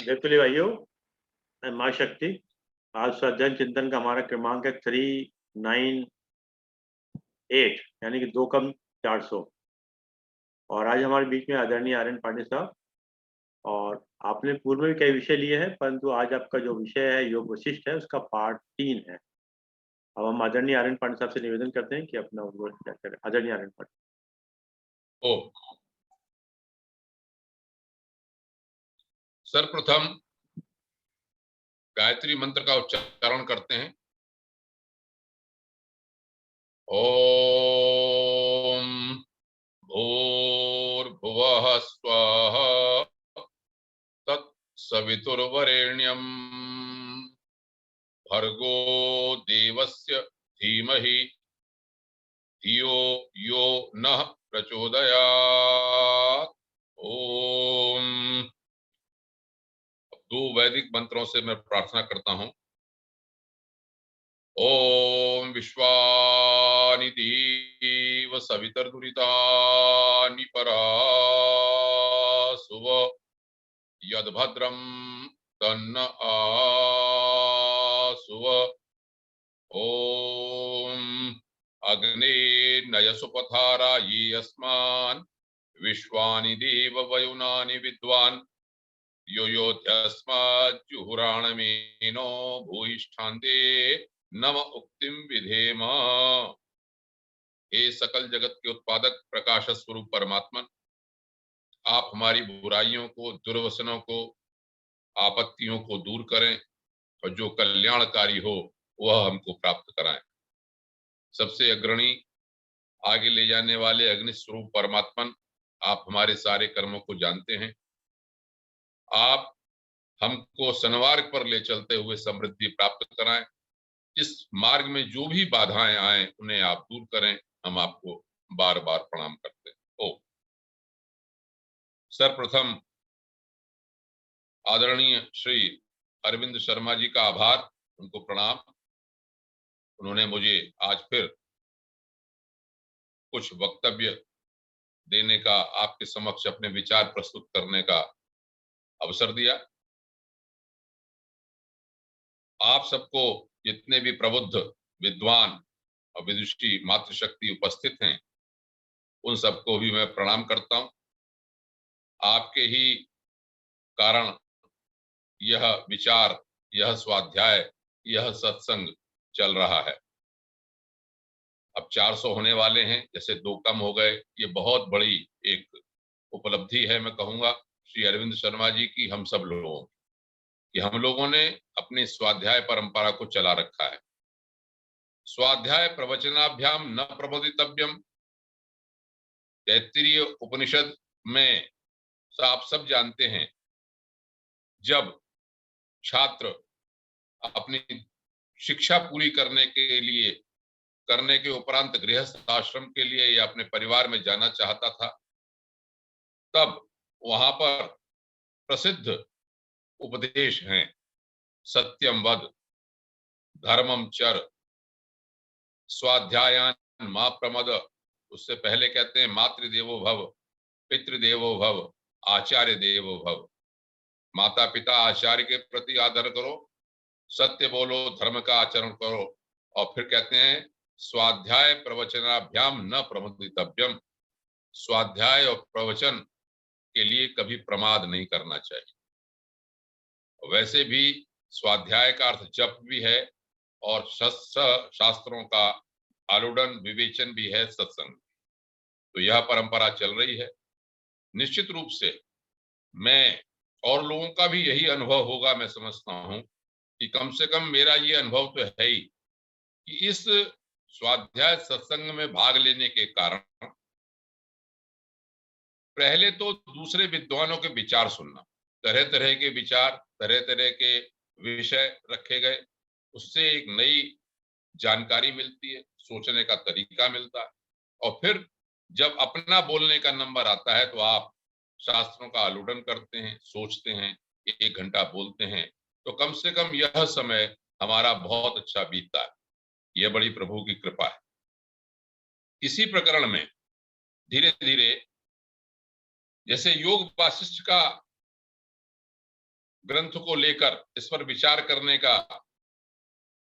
जयतुली भाइयों, मैं माँ शक्ति। आज स्वाध्याय चिंतन का हमारा क्रमांक है 398, यानी कि 2 कम 400। और आज हमारे बीच में आदरणीय आर्यन पांडे साहब। और आपने पूर्व में भी कई विषय लिए हैं, परंतु आज आपका जो विषय है योग वशिष्ठ है, उसका पार्ट 3 है। अब हम आदरणीय आर्यन पांडे साहब से निवेदन करते हैं कि अपना उद्बोधन क्या करें। आदरणीय आर्यन पांडे। ओ सर्वप्रथम गायत्री मंत्र का उच्चारण करते हैं। ओम भूर्भुवः स्वः तत्सवितुर्वरेण्यं भर्गो देवस्य धीमहि धियो यो नः प्रचोदयात्। ओम। दो वैदिक मंत्रों से मैं प्रार्थना करता हूं। ओम विश्वानि देव सवितर्दुरितानि परासुव यद्भद्रं तन्न आसुव। ओम अग्ने नयसुपथारा ये अस्मान् विश्वानि देव वयुनानि विद्वान् यो योध्यस्माज्जुहुराणमेनो भूयिष्ठान्ते नम उक्तिम विधेम। हे सकल जगत के उत्पादक प्रकाश स्वरूप परमात्मन, आप हमारी बुराइयों को, दुर्वसनों को, आपत्तियों को दूर करें और जो कल्याणकारी हो वह हमको प्राप्त कराएं। सबसे अग्रणी, आगे ले जाने वाले अग्नि स्वरूप परमात्मन, आप हमारे सारे कर्मों को जानते हैं। आप हमको सन्मार्ग पर ले चलते हुए समृद्धि प्राप्त कराएं। इस मार्ग में जो भी बाधाएं आए उन्हें आप दूर करें। हम आपको बार बार प्रणाम करते हैं। ओ सर्वप्रथम आदरणीय श्री अरविंद शर्मा जी का आभार, उनको प्रणाम। उन्होंने मुझे आज फिर कुछ वक्तव्य देने का, आपके समक्ष अपने विचार प्रस्तुत करने का अवसर दिया। आप सबको, जितने भी प्रबुद्ध विद्वान और विदुषी मातृशक्ति उपस्थित हैं, उन सबको भी मैं प्रणाम करता हूं। आपके ही कारण यह विचार, यह स्वाध्याय, यह सत्संग चल रहा है। अब 400 होने वाले हैं, जैसे 2 कम हो गए, ये बहुत बड़ी एक उपलब्धि है। मैं कहूंगा श्री अरविंद शर्मा जी की, हम सब लोगों कि हम लोगों ने अपनी स्वाध्याय परंपरा को चला रखा है। स्वाध्याय प्रवचनाभ्याम न प्रबोधितव्यम, तैत्तिरीय उपनिषद में आप सब जानते हैं, जब छात्र अपनी शिक्षा पूरी करने के उपरांत गृहस्थ आश्रम के लिए या अपने परिवार में जाना चाहता था, तब वहां पर प्रसिद्ध उपदेश हैं, सत्यम वद, धर्मम चर, स्वाध्यायान मा प्रमद। उससे पहले कहते हैं मातृदेवो भव, पितृदेवो भव, आचार्य देवो भव। माता पिता आचार्य के प्रति आदर करो, सत्य बोलो, धर्म का आचरण करो। और फिर कहते हैं स्वाध्याय प्रवचनाभ्याम न प्रमुदितव्यम, स्वाध्याय और प्रवचन के लिए कभी प्रमाद नहीं करना चाहिए। वैसे भी स्वाध्याय का अर्थ जप भी है और शास्त्रों का आलूडन विवेचन भी है, सत्संग। तो यह परंपरा चल रही है। निश्चित रूप से मैं और लोगों का भी यही अनुभव होगा, मैं समझता हूं कि कम से कम मेरा ये अनुभव तो है ही कि इस स्वाध्याय सत्संग में भाग लेने के कारण पहले तो दूसरे विद्वानों के विचार सुनना, तरह तरह के विचार, तरह तरह के विषय रखे गए, उससे एक नई जानकारी मिलती है, सोचने का तरीका मिलता है। और फिर जब अपना बोलने का नंबर आता है तो आप शास्त्रों का आलूडन करते हैं, सोचते हैं, 1 घंटा बोलते हैं, तो कम से कम यह समय हमारा बहुत अच्छा बीतता है। यह बड़ी प्रभु की कृपा है। इसी प्रकरण में धीरे धीरे, जैसे योग वासिष्ठ का ग्रंथ को लेकर इस पर विचार करने का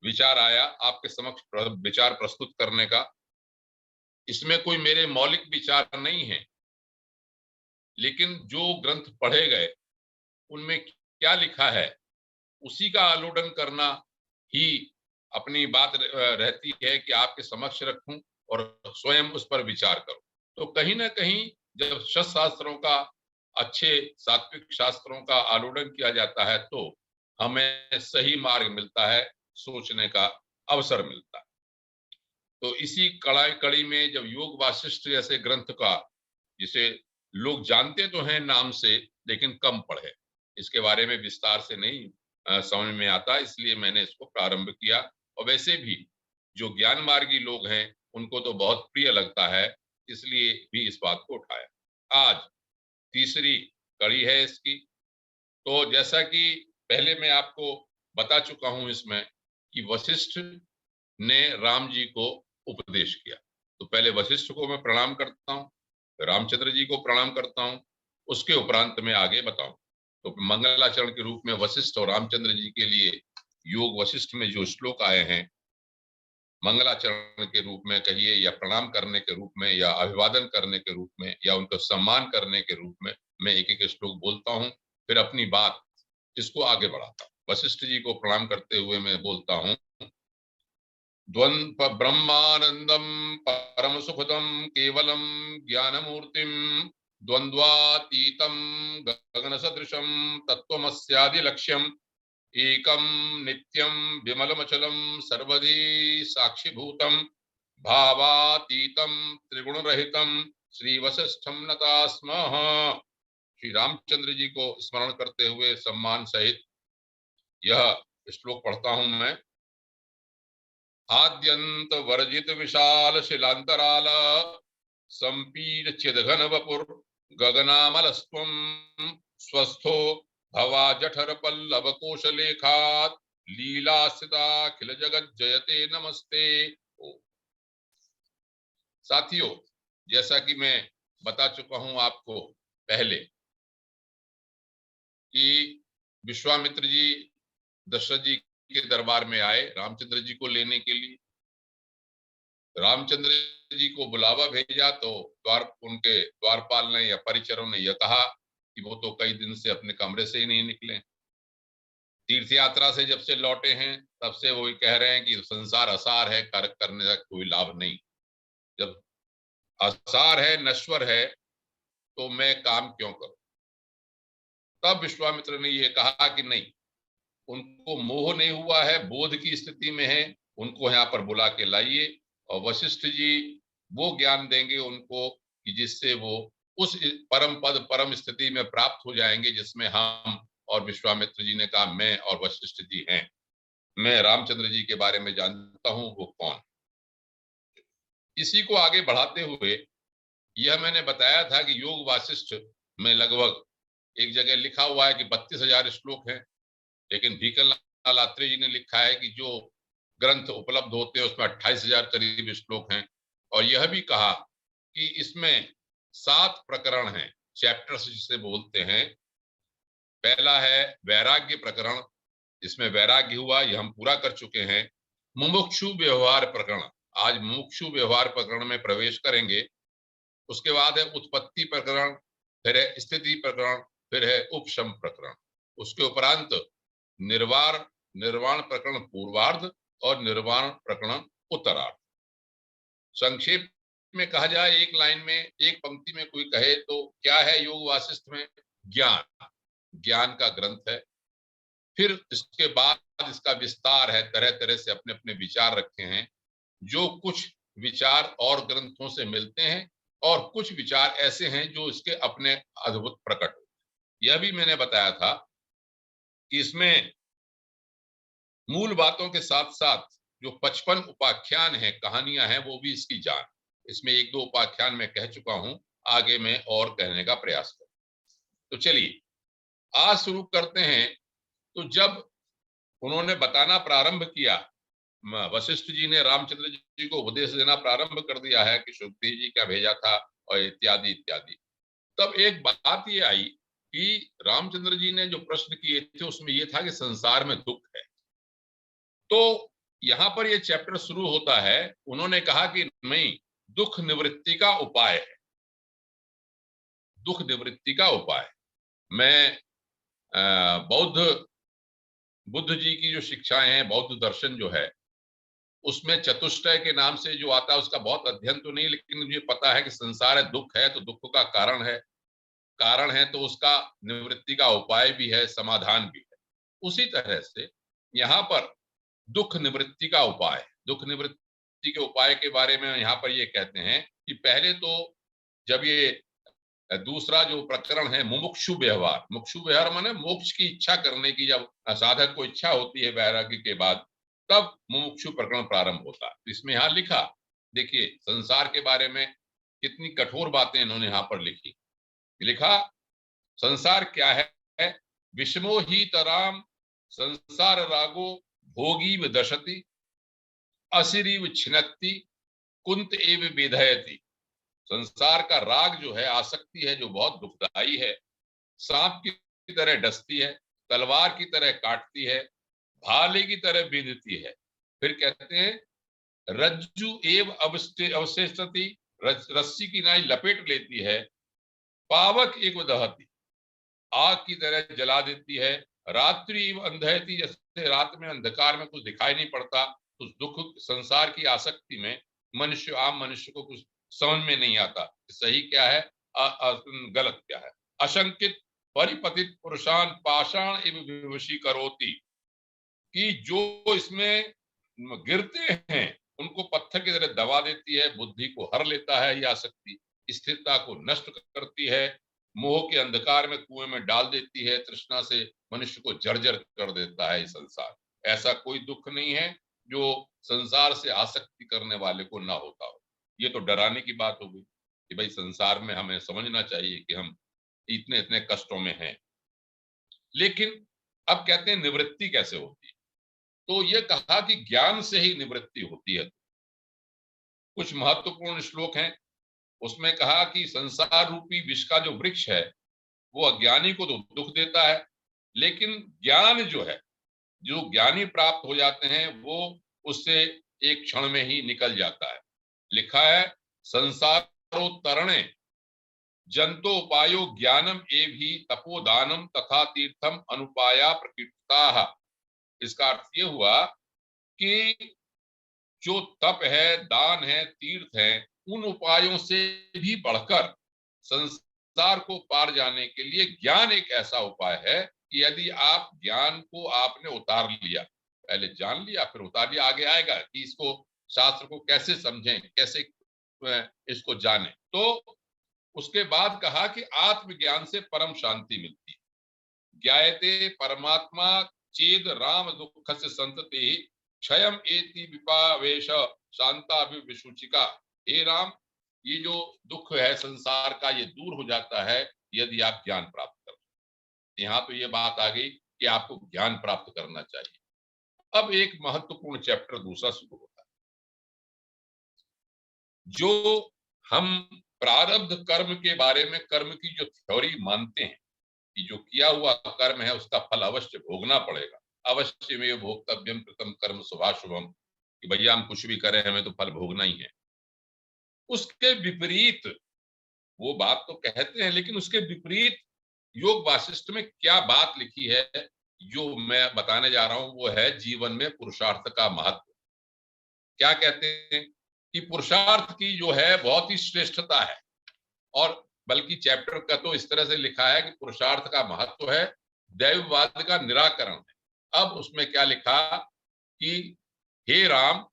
विचार आया, आपके समक्ष विचार प्रस्तुत करने का। इसमें कोई मेरे मौलिक विचार नहीं है, लेकिन जो ग्रंथ पढ़े गए उनमें क्या लिखा है उसी का आलोडन करना ही अपनी बात रहती है कि आपके समक्ष रखूं और स्वयं उस पर विचार करूं। तो कहीं ना कहीं जब शास्त्रों का, अच्छे सात्विक शास्त्रों का आलोडन किया जाता है तो हमें सही मार्ग मिलता है, सोचने का अवसर मिलता है। तो इसी कड़ी में जब योग वासिष्ठ जैसे ग्रंथ का, जिसे लोग जानते तो हैं नाम से लेकिन कम पढ़े, इसके बारे में विस्तार से नहीं समझ में आता, इसलिए मैंने इसको प्रारंभ किया। और वैसे भी जो ज्ञान मार्गी लोग हैं उनको तो बहुत प्रिय लगता है, इसलिए भी इस बात को उठाया। आज तीसरी कड़ी है इसकी। तो जैसा कि पहले मैं आपको बता चुका हूं इसमें कि वशिष्ठ ने राम जी को उपदेश किया, तो पहले वशिष्ठ को मैं प्रणाम करता हूं, रामचंद्र जी को प्रणाम करता हूं, उसके उपरांत में आगे बताऊं। तो मंगलाचरण के रूप में वशिष्ठ और रामचंद्र जी के लिए योग वशिष्ठ में जो श्लोक आए हैं, मंगलाचरण के रूप में कहिए या प्रणाम करने के रूप में या अभिवादन करने के रूप में या उनको सम्मान करने के रूप में, मैं एक एक श्लोक बोलता हूं, फिर अपनी बात इसको आगे बढ़ाता हूं। वशिष्ठ जी को प्रणाम करते हुए मैं बोलता हूं, द्वंद्व ब्रह्मानंदम परम सुखदम केवलम ज्ञानमूर्तिम द्वंद्वातीतम गगन सदृशम तत्वमस्यादि लक्ष्यम एकम नित्यम विमलमचलम सर्वधी साक्षिभूतम भावातीतम त्रिगुण रहितम श्री वशिष्ठम नता स्मः। श्री रामचंद्र जी को स्मरण करते हुए सम्मान सहित यह श्लोक पढ़ता हूं मैं। आद्यंत वर्जित विशाल शिलांतराल संपीड चिदघन वपुर गगनामलस्त्वं स्वस्थो भवा जठर पल्लव कोशलेखात् लीलास्थिताखिल जगत जयते नमस्ते। साथियों, जैसा कि मैं बता चुका हूं आपको पहले कि विश्वामित्र जी दशरथ जी के दरबार में आए रामचंद्र जी को लेने के लिए। रामचंद्र जी को बुलावा भेजा तो उनके द्वारपाल ने या परिचरों ने यह कहा कि वो तो कई दिन से अपने कमरे से ही नहीं निकले, तीर्थ यात्रा से जब से लौटे हैं तब से वो कह रहे हैं कि संसार असार है, कार्य करने का कोई लाभ नहीं। जब असार है, नश्वर है, तो मैं काम क्यों करूं। तब विश्वामित्र ने ये कहा कि नहीं, उनको मोह नहीं हुआ है, बोध की स्थिति में है, उनको यहाँ पर बुला के लाइए और वशिष्ठ जी वो ज्ञान देंगे उनको कि जिससे वो उस परम पद, परम स्थिति में प्राप्त हो जाएंगे जिसमें हम और विश्वामित्र जी ने कहा मैं और वशिष्ठ जी हैं। मैं रामचंद्र जी के बारे में जानता हूं वो कौन। इसी को आगे बढ़ाते हुए यह मैंने बताया था कि योग वासिष्ठ में लगभग एक जगह लिखा हुआ है कि 32,000 श्लोक हैं, लेकिन भीकल लाल आत्रेय जी ने लिखा है कि जो ग्रंथ उपलब्ध होते हैं उसमें 28,000 करीब श्लोक हैं। और यह भी कहा कि इसमें 7 प्रकरण हैं, चैप्टर्स जिसे बोलते हैं। पहला है वैराग्य प्रकरण, जिसमें वैराग्य हुआ, यह हम पूरा कर चुके हैं। मुमुक्षु व्यवहार प्रकरण, आज मुमुक्षु व्यवहार प्रकरण में प्रवेश करेंगे। उसके बाद है उत्पत्ति प्रकरण, फिर है स्थिति प्रकरण, फिर है उपशम प्रकरण। उसके उपरांत निर्वाण प्रकरण पूर्वार्ध और निर्वाण प्रकरण उत्तरार्ध। संक्षेप में कहा जाए, एक लाइन में, एक पंक्ति में कोई कहे तो क्या है योग वासिष्ठ में? ज्ञान, ज्ञान का ग्रंथ है। फिर इसके बाद इसका विस्तार है, तरह तरह से अपने अपने विचार रखे हैं। जो कुछ विचार और ग्रंथों से मिलते हैं और कुछ विचार ऐसे हैं जो इसके अपने अद्भुत प्रकट। यह भी मैंने बताया था कि इसमें मूल बातों के साथ साथ जो 55 उपाख्यान हैं, कहानियां हैं, वो भी इसकी जान। इसमें 1-2 उपाख्यान मैं कह चुका हूं, आगे मैं और कहने का प्रयास करूं। तो चलिए आज शुरू करते हैं। तो जब उन्होंने बताना प्रारंभ किया, वशिष्ठ जी ने रामचंद्र जी को उपदेश देना प्रारंभ कर दिया है कि सुखदेव जी क्या भेजा था और इत्यादि इत्यादि, तब एक बात ये आई कि रामचंद्र जी ने जो प्रश्न किए थे उसमें ये था कि संसार में दुख है। तो यहां पर ये चैप्टर शुरू होता है, उन्होंने कहा कि नहीं, दुख निवृत्ति का उपाय है, दुख निवृत्ति का उपाय। मैं बुद्ध जी की जो शिक्षाएं हैं, बौद्ध दर्शन जो है, उसमें चतुष्टय के नाम से जो आता है उसका बहुत अध्ययन तो नहीं, लेकिन मुझे पता है कि संसार है, दुख है तो दुख का कारण है तो उसका निवृत्ति का उपाय भी है, समाधान भी है। उसी तरह से यहाँ पर दुख निवृत्ति का उपाय, दुख निवृत्ति के उपाय के बारे में यहाँ पर ये कहते हैं कि पहले तो जब ये दूसरा जो प्रकरण है मुमुक्षु व्यवहार माने मोक्ष की इच्छा करने की, जब साधक को इच्छा होती है वैराग्य के बाद, तब मुमुक्षु प्रकरण प्रारंभ होता है। इसमें यहाँ लिखा, देखिए संसार के बारे में कितनी कठोर बातें इन्होंने यहाँ पर लिखी। लिखा, संसार क्या है? विषमो ही तराम संसार रागो भोगी व दशति असिरीव छिनत्ति कुंत एव विधयति। संसार का राग जो है, आसक्ति है, जो बहुत दुखदाई है, सांप की तरह डसती है, तलवार की तरह काटती है, भाले की तरह बीधती है। फिर कहते हैं रज्जु एव अवशेषति, रस्सी की नाई लपेट लेती है, पावक एक दहती, आग की तरह जला देती है, रात्रि एव अंधयति, जैसे रात में अंधकार में कुछ दिखाई नहीं पड़ता। उस दुख संसार की आसक्ति में आम मनुष्य को कुछ समझ में नहीं आता, सही क्या है गलत क्या है। अशंकित परिपतित पुरुषान पाषाण एवं विवशी करोति, कि जो इसमें गिरते हैं उनको पत्थर की तरह दबा देती है, बुद्धि को हर लेता है यह आसक्ति, स्थिरता को नष्ट करती है, मोह के अंधकार में कुएं में डाल देती है, तृष्णा से मनुष्य को जर्जर कर देता है संसार। ऐसा कोई दुख नहीं है जो संसार से आसक्ति करने वाले को ना होता हो। ये तो डराने की बात हो गई कि भाई संसार में हमें समझना चाहिए कि हम इतने इतने कष्टों में हैं। लेकिन अब कहते हैं निवृत्ति कैसे होती है, तो ये कहा कि ज्ञान से ही निवृत्ति होती है। कुछ महत्वपूर्ण श्लोक हैं, उसमें कहा कि संसार रूपी विष का जो वृक्ष है वो अज्ञानी को तो दुख देता है, लेकिन ज्ञान जो है, जो ज्ञानी प्राप्त हो जाते हैं वो उससे एक क्षण में ही निकल जाता है। लिखा है संसारोत्तरणे जंतो उपायो ज्ञानम एवि तपोदानम तथा तीर्थम अनुपाया प्रकृता। इसका अर्थ ये हुआ कि जो तप है, दान है, तीर्थ है, उन उपायों से भी बढ़कर संसार को पार जाने के लिए ज्ञान एक ऐसा उपाय है कि यदि आप ज्ञान को आपने उतार लिया, पहले जान लिया फिर उतार लिया, आगे आएगा कि इसको शास्त्र को कैसे समझें, कैसे इसको जाने, तो उसके बाद कहा कि आत्मज्ञान से परम शांति मिलती है। ज्ञायते परमात्मा चेद राम दुख से संतति क्षयम एति विपावेश शांताभिविशुचिका। हे राम, ये जो दुख है संसार का, ये दूर हो जाता है यदि आप ज्ञान प्राप्त कर। यहाँ तो ये बात आ गई कि आपको ज्ञान प्राप्त करना चाहिए। अब एक महत्वपूर्ण चैप्टर दूसरा शुरू होता है, जो हम प्रारब्ध कर्म के बारे में, कर्म की जो थ्योरी मानते हैं कि जो किया हुआ कर्म है उसका फल अवश्य भोगना पड़ेगा, अवश्य में भोक्तव्यम कृतम कर्म शुभाशुभम, कि भैया हम कुछ भी करें हमें तो फल भोगना ही है। उसके विपरीत वो बात तो कहते हैं, लेकिन उसके विपरीत योग वासिष्ठ में क्या बात लिखी है जो मैं बताने जा रहा हूं, वो है जीवन में पुरुषार्थ का महत्व। क्या कहते हैं कि पुरुषार्थ की जो है बहुत ही श्रेष्ठता है, और बल्कि चैप्टर का तो इस तरह से लिखा है कि पुरुषार्थ का महत्व है, दैववाद का निराकरण है। अब उसमें क्या लिखा कि हे राम,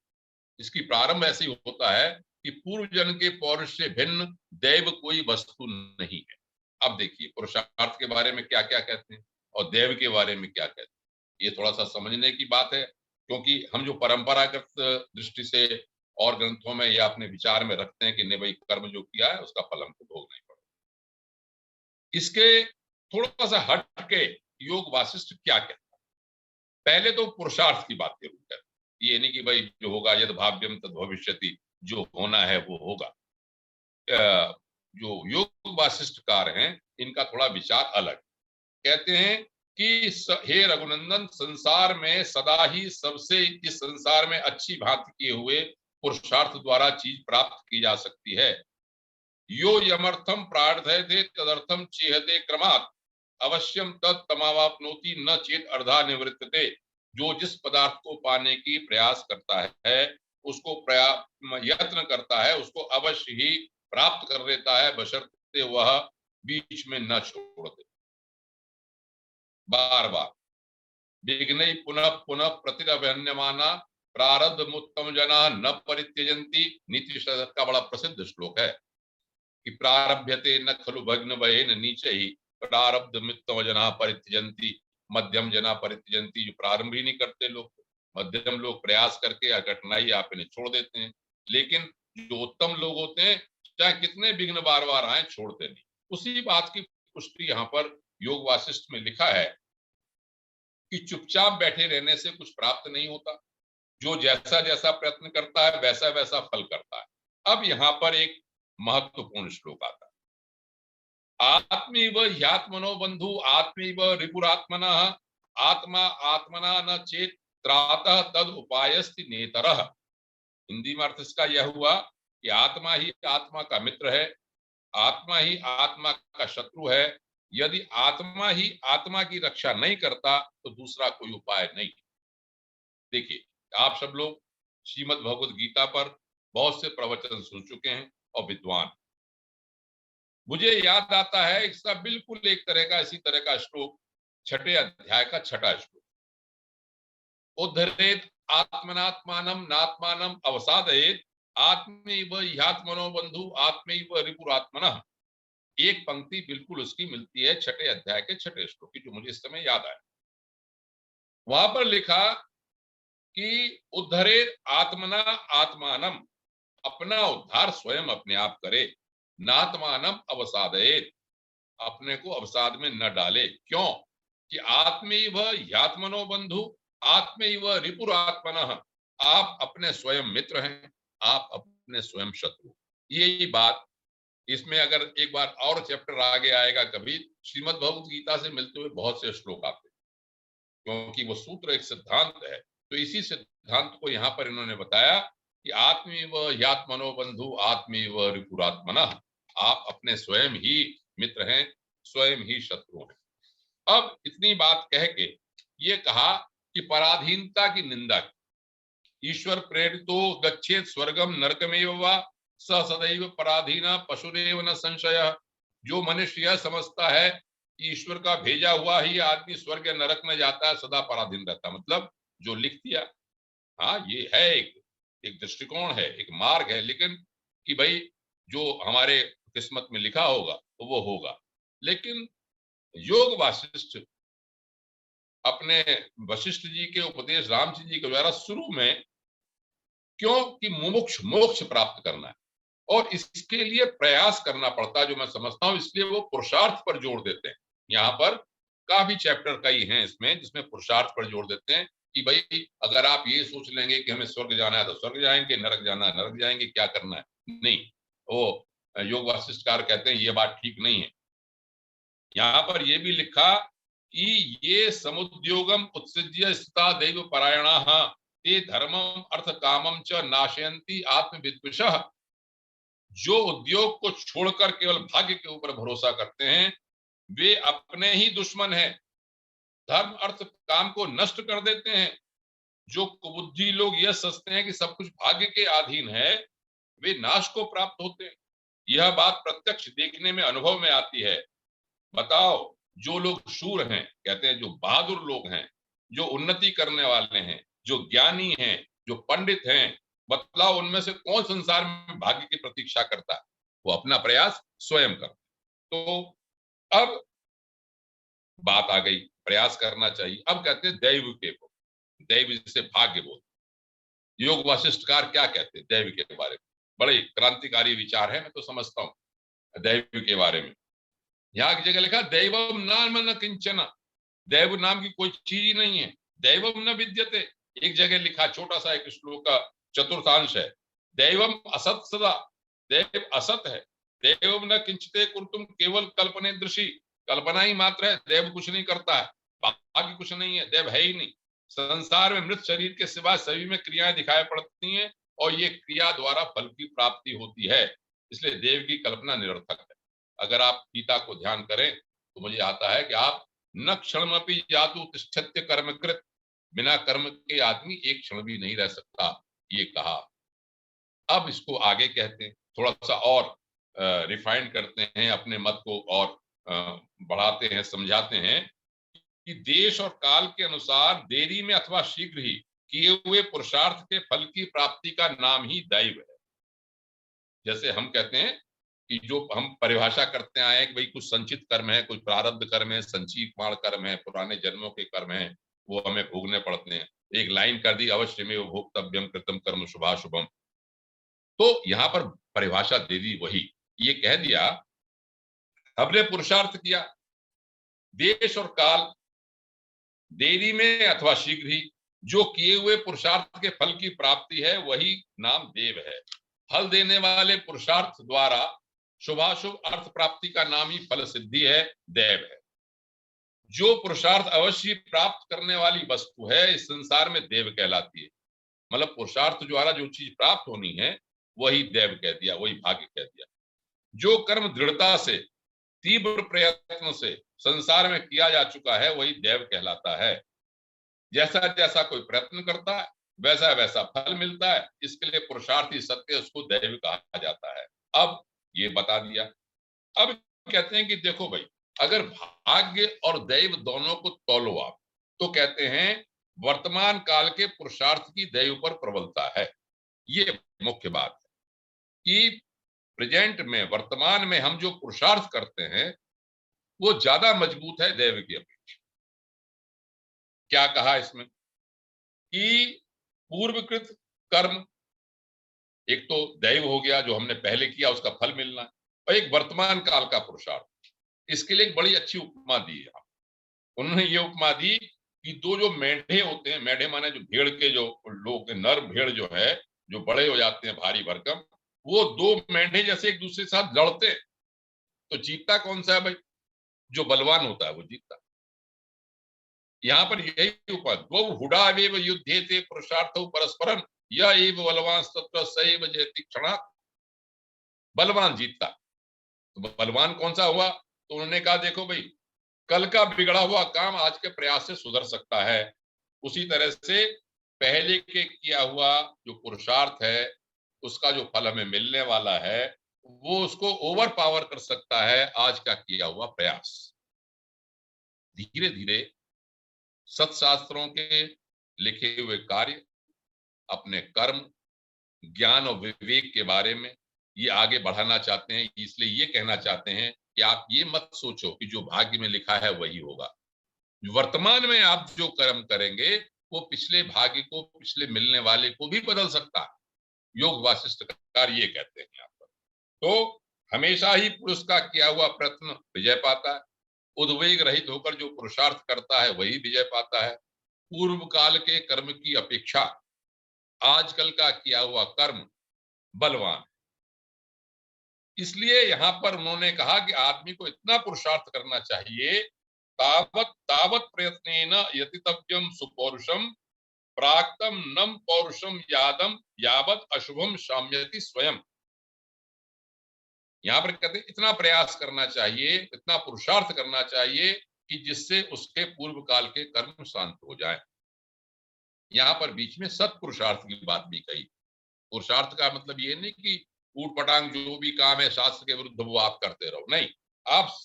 इसकी प्रारंभ ऐसे ही होता है कि पूर्व जन्म के पौरुष से भिन्न दैव कोई वस्तु नहीं है। अब देखिए पुरुषार्थ के बारे में क्या क्या कहते हैं और दैव के बारे में क्या कहते हैं, ये थोड़ा सा समझने की बात है, क्योंकि हम जो परंपरागत दृष्टि से और ग्रंथों में या अपने विचार में रखते हैं कि नहीं भाई कर्म जो किया है उसका फल हमको भोगना ही पड़ेगा। इसके थोड़ा सा हट के योग वासिष्ठ क्या कहता है, पहले तो पुरुषार्थ की बात जरूर करते, ये नहीं कि भाई जो होगा यद भाव्यम तद भविष्यति, जो होना है वो होगा। जो योग वासिष्ठकार हैं इनका थोड़ा विचार अलग, कहते हैं कि हे रघुनंदन, संसार में सदा ही सबसे इस संसार में अच्छी भांति किए हुए पुरुषार्थ द्वारा चीज प्राप्त की जा सकती है। यो यमर्थम प्रार्थयते तदर्थम चेहते क्रमात् अवश्यम तत् तमावाप्नोति न चेत अर्धा निवृत्तते। जो जिस पदार्थ को पाने की प्रयास करता है, उसको यत्न करता है, उसको अवश्य ही प्राप्त कर लेता है, बशर्ते वह बीच में न छोड़ दे। बार बार विघ्न पुनः पुनः प्रतिरभ्यन्यमाना प्रारब्ध मुत्तम जना न परित्यजंती। नीति शतक का बड़ा प्रसिद्ध श्लोक है कि प्रारभ्यते न खलु भग्न भयेन नीचे ही प्रारब्ध मित्तम जना परित्यजंती। मध्यम जना परित्यजंती, जो प्रारंभ ही नहीं करते लोग, मध्यम लोग प्रयास करके या कठिनाई आप इन्हें छोड़ देते हैं, लेकिन जो उत्तम लोग होते हैं चाहे कितने विघ्न बार बार आए छोड़ते नहीं। उसी बात की पुष्टि यहाँ पर योग वासिष्ठ में लिखा है कि चुपचाप बैठे रहने से कुछ प्राप्त नहीं होता, जो जैसा जैसा प्रयत्न करता है वैसा वैसा फल करता है। अब यहाँ पर एक महत्वपूर्ण श्लोक आता है, आत्मैव ह्यात्मनो बंधु आत्मैव रिपुरात्मनः आत्मा आत्मना न चेत त्रातः तद उपायस्ति नेतरः। हिंदी में अर्थ इसका यह हुआ कि आत्मा ही आत्मा का मित्र है, आत्मा ही आत्मा का शत्रु है। यदि आत्मा ही आत्मा की रक्षा नहीं करता तो दूसरा कोई उपाय नहीं। देखिए, आप सब लोग श्रीमद् भगवद गीता पर बहुत से प्रवचन सुन चुके हैं और विद्वान। मुझे याद आता है इसका बिल्कुल एक तरह का इसी तरह का श्लोक, 6ठे अध्याय का 6ठा श्लोक, उद्धरेत आत्मनात्मानम नात्मानम अवसादयेत आत्मैव ह्यात्मनो बंधु आत्मैव रिपुरात्मनः। एक पंक्ति बिल्कुल उसकी मिलती है 6ठे अध्याय के 6ठे श्लोक की, जो मुझे इस समय याद आया। वहां पर लिखा कि उद्धरे आत्मना आत्मानम, अपना उद्धार स्वयं अपने आप करे, नात्मानम अवसादयेत, अपने को अवसाद में न डाले। क्यों? कि आत्मैव ह्यात्मनो बंधु आत्मैव रिपुरात्मनः, आप अपने स्वयं मित्र हैं, आप अपने स्वयं शत्रु। यही बात इसमें अगर एक बार और चैप्टर आगे आएगा कभी, श्रीमद् भगवद गीता से मिलते हुए बहुत से श्लोक आते हैं, क्योंकि वो सूत्र एक सिद्धांत है। तो इसी सिद्धांत को यहाँ पर इन्होंने बताया कि आत्मैव ह्यात्मनो बंधु आत्मैव रिपुरात्मनः, आप अपने स्वयं ही मित्र हैं, स्वयं ही शत्रु हैं। अब इतनी बात कह के ये कहा कि पराधीनता की निंदा की, ईश्वर प्रेरितो गच्छेत स्वर्गम नरकमेव वा स सदैव पराधीना पशुरेव न संशय। जो मनुष्य यह समझता है कि ईश्वर का भेजा हुआ ही आदमी स्वर्ग या नरक में जाता है, सदा पराधीन रहता, मतलब जो लिख दिया, हाँ ये है एक दृष्टिकोण है, एक मार्ग है, लेकिन कि भाई जो हमारे किस्मत में लिखा होगा तो वो होगा। लेकिन योग वासिष्ठ अपने वशिष्ठ जी के उपदेश राम जी के द्वारा शुरू में, क्योंकि मुमुक्ष मोक्ष प्राप्त करना है और इसके लिए प्रयास करना पड़ता है, जो मैं समझता हूं, इसलिए वो पुरुषार्थ पर जोर देते हैं। यहाँ पर काफी चैप्टर कई हैं इसमें जिसमें पुरुषार्थ पर जोर देते हैं कि भाई अगर आप ये सोच लेंगे कि हमें स्वर्ग जाना है तो स्वर्ग जाएंगे, नरक जाना है नरक जाएंगे, क्या करना है, नहीं। वो योग वासिष्ठकार कहते हैं ये बात ठीक नहीं है। यहाँ पर ये भी लिखा कि ये समुद्योगम उत्सृज्य स्थिता दैव परायणाः ते धर्मम अर्थ कामम च नाशयन्ति आत्मविद्विषः। जो उद्योग को छोड़कर केवल भाग्य के ऊपर भरोसा करते हैं वे अपने ही दुश्मन हैं, धर्म अर्थ काम को नष्ट कर देते हैं। जो कुबुद्धि लोग यह सोचते हैं कि सब कुछ भाग्य के अधीन है, वे नाश को प्राप्त होते हैं। यह बात प्रत्यक्ष देखने में, अनुभव में आती है। बताओ, जो लोग शूर हैं, कहते हैं जो बहादुर लोग हैं, जो उन्नति करने वाले हैं, जो ज्ञानी हैं, जो पंडित हैं, बतलाओ उनमें से कौन संसार में भाग्य की प्रतीक्षा करता है? वो अपना प्रयास स्वयं करता है। तो अब बात आ गई, प्रयास करना चाहिए। अब कहते हैं दैव के को, दैव जिसे भाग्य बोलते। योग वासिष्ठकार क्या कहते हैं दैव के बारे में? बड़े क्रांतिकारी विचार है, मैं तो समझता हूँ दैव के बारे में। यहाँ की जगह लिखा दैवम नाम न किंचन, दैव नाम की कोई चीज ही नहीं है, दैवम न विद्यते। एक जगह लिखा, छोटा सा एक श्लोक का चतुर्थांश है, दैवम असत सदा, दैव असत है, दैवम न किंचते कुर्तुम केवल कल्पने दृषि, कल्पना ही मात्र है, देव कुछ नहीं करता है, बाकी कुछ नहीं है, देव है ही नहीं। संसार में मृत शरीर के सिवा सभी में क्रियाएं दिखाई पड़ती हैं और ये क्रिया द्वारा फल की प्राप्ति होती है, इसलिए देव की कल्पना निरर्थक है। अगर आप गीता को ध्यान करें तो मुझे आता है कि आप न क्षणमपि जातु तिष्ठत्य कर्मकृत, बिना कर्म के आदमी एक क्षण भी नहीं रह सकता, ये कहा। अब इसको आगे कहते हैं, थोड़ा सा और रिफाइन करते हैं, अपने मत को और बढ़ाते हैं, समझाते हैं कि देश और काल के अनुसार देरी में अथवा शीघ्र ही किए हुए पुरुषार्थ के फल की प्राप्ति का नाम ही दैव है। जैसे हम कहते हैं कि जो हम परिभाषा करते आए कि भाई कुछ संचित कर्म है, कुछ प्रारब्ध कर्म है, संचीकरण कर्म है, पुराने जन्मों के कर्म है, वो हमें भोगने पड़ते हैं। एक लाइन कर दी, अवश्य में भोक्तव्यम कृतम कर्म शुभाशुभम। तो यहाँ पर परिभाषा दे दी वही, ये कह दिया हमने पुरुषार्थ किया, देश और काल देरी में अथवा शीघ्र ही जो किए हुए पुरुषार्थ के फल की प्राप्ति है वही नाम देव है। फल देने वाले पुरुषार्थ द्वारा शुभाशुभ अर्थ प्राप्ति का नाम ही फल सिद्धि है, देव है। जो पुरुषार्थ अवश्य प्राप्त करने वाली वस्तु है इस संसार में देव कहलाती है। मतलब पुरुषार्थ द्वारा जो चीज प्राप्त होनी है वही देव कह दिया, वही भाग्य कह दिया। जो कर्म दृढ़ता से तीव्र प्रयत्न से संसार में किया जा चुका है वही देव कहलाता है। जैसा जैसा कोई प्रयत्न करता है वैसा वैसा फल मिलता है, इसके लिए पुरुषार्थी सत्य उसको दैव कहा जाता है। अब ये बता दिया। अब कहते हैं कि देखो भाई, अगर भाग्य और दैव दोनों को तौलो आप, तो कहते हैं वर्तमान काल के पुरुषार्थ की दैव पर प्रबलता है। ये मुख्य बात है कि प्रेजेंट में, वर्तमान में हम जो पुरुषार्थ करते हैं वो ज्यादा मजबूत है दैव की अपेक्षा। क्या कहा इसमें कि पूर्वकृत कर्म, एक तो दैव हो गया जो हमने पहले किया उसका फल मिलना है, और एक वर्तमान काल का पुरुषार्थ। इसके लिए एक बड़ी अच्छी उपमा दी है। उन्होंने ये उपमा दी कि दो जो मेढे होते हैं, मेढे माने जो भेड़ के जो लोग, नर भेड़ जो है, जो बड़े हो जाते हैं भारी भरकम, वो दो मेढे जैसे एक दूसरे के साथ लड़ते हैं, तो जीतता कौन सा है भाई? जो बलवान होता है वो जीतता। यहाँ पर यही उपमा, द्वौ हुडावेव युध्येते पुरुषार्थौ परस्परम यह एव बलवान तत्र सैव जयति क्षणात्। बलवान जीतता। तो बलवान कौन सा हुआ? तो उन्होंने कहा देखो भाई, कल का बिगड़ा हुआ काम आज के प्रयास से सुधर सकता है। उसी तरह से पहले के किया हुआ जो पुरुषार्थ है उसका जो फल हमें मिलने वाला है वो उसको ओवर पावर कर सकता है आज का किया हुआ प्रयास। धीरे धीरे सत्शास्त्रों के लिखे हुए कार्य, अपने कर्म, ज्ञान और विवेक के बारे में ये आगे बढ़ाना चाहते हैं। इसलिए ये कहना चाहते हैं कि आप ये मत सोचो कि जो भाग्य में लिखा है वही होगा। वर्तमान में आप जो कर्म करेंगे वो पिछले भाग्य को, पिछले मिलने वाले को भी बदल सकता है। योग वासिष्ठकार ये कहते हैं यहाँ पर। तो हमेशा ही पुरुष का किया हुआ प्रयत्न विजय पाता है। उद्वेग रहित होकर जो पुरुषार्थ करता है वही विजय पाता है। पूर्व काल के कर्म की अपेक्षा आजकल का किया हुआ कर्म बलवान। इसलिए यहां पर उन्होंने कहा कि आदमी को इतना पुरुषार्थ करना चाहिए, तावत तावत प्रयत्नेन यतितव्यम सुपौरुषम प्राक्तम नम पौरुषम यादम यावत अशुभम शाम्यति स्वयं। यहां पर कहते हैं इतना प्रयास करना चाहिए, इतना पुरुषार्थ करना चाहिए कि जिससे उसके पूर्व काल के कर्म शांत हो जाए। यहाँ पर बीच में सत्पुरुषार्थ की बात भी कही। पुरुषार्थ का मतलब ये नहीं कि ऊट पटांग जो भी काम है शास्त्र के विरुद्ध वो आप करते रहो, नहीं, आप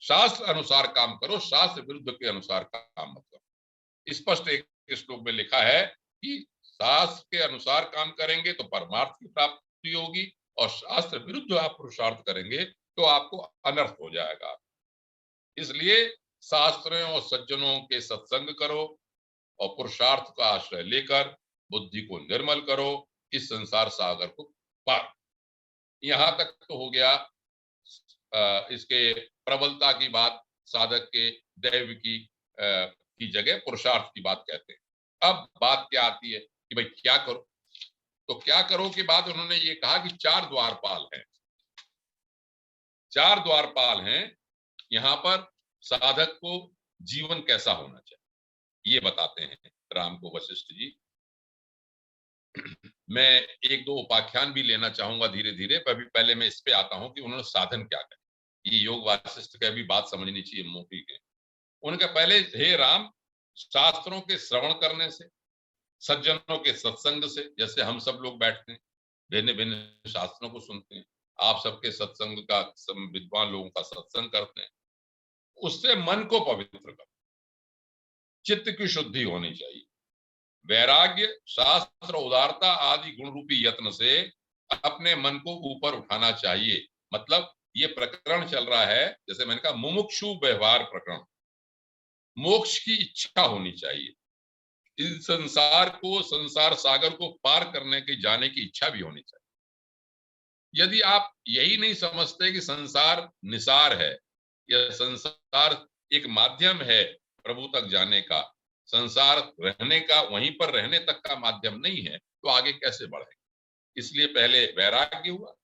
शास्त्र अनुसार काम करो, शास्त्र विरुद्ध के अनुसार काम मत करो। स्पष्ट एक श्लोक में लिखा है कि शास्त्र के अनुसार काम करेंगे तो परमार्थ की प्राप्ति होगी, और शास्त्र विरुद्ध आप पुरुषार्थ करेंगे तो आपको अनर्थ हो जाएगा। इसलिए शास्त्रों और सज्जनों के सत्संग करो और पुरुषार्थ का आश्रय लेकर बुद्धि को निर्मल करो, इस संसार सागर को पार। यहां तक तो हो गया इसके प्रबलता की बात, साधक के दैव की जगह पुरुषार्थ की बात कहते हैं। अब बात क्या आती है कि भाई क्या करो? तो क्या करो के बाद उन्होंने ये कहा कि चार द्वारपाल हैं। चार द्वारपाल हैं, यहाँ पर साधक को जीवन कैसा होना चाहिए ये बताते हैं राम को वशिष्ठ जी। मैं एक दो उपाख्यान भी लेना चाहूंगा धीरे धीरे, पर अभी पहले मैं इस पे आता हूं कि उन्होंने साधन क्या कहा। ये योग वासिष्ठ की भी बात समझनी चाहिए मोटी के। उनका पहले, हे राम, शास्त्रों के श्रवण करने से, सज्जनों के सत्संग से, जैसे हम सब लोग बैठते हैं भिन्न भिन्न शास्त्रों को सुनते हैं, आप सबके सत्संग का, विद्वान लोगों का सत्संग करते हैं, उससे मन को पवित्र कर, चित्त की शुद्धि होनी चाहिए। वैराग्य, शास्त्र, उदारता आदि गुण रूपी यत्न से अपने मन को ऊपर उठाना चाहिए। मतलब ये प्रकरण चल रहा है, जैसे मैंने कहा, मुमुक्षु व्यवहार प्रकरण। मोक्ष की इच्छा होनी चाहिए, इस संसार को, संसार सागर को पार करने की, जाने की इच्छा भी होनी चाहिए। यदि आप यही नहीं समझते कि संसार निसार है या संसार एक माध्यम है प्रभु तक जाने का, संसार रहने का, वहीं पर रहने तक का माध्यम नहीं है, तो आगे कैसे बढ़ेंगे। इसलिए पहले वैराग्य हुआ,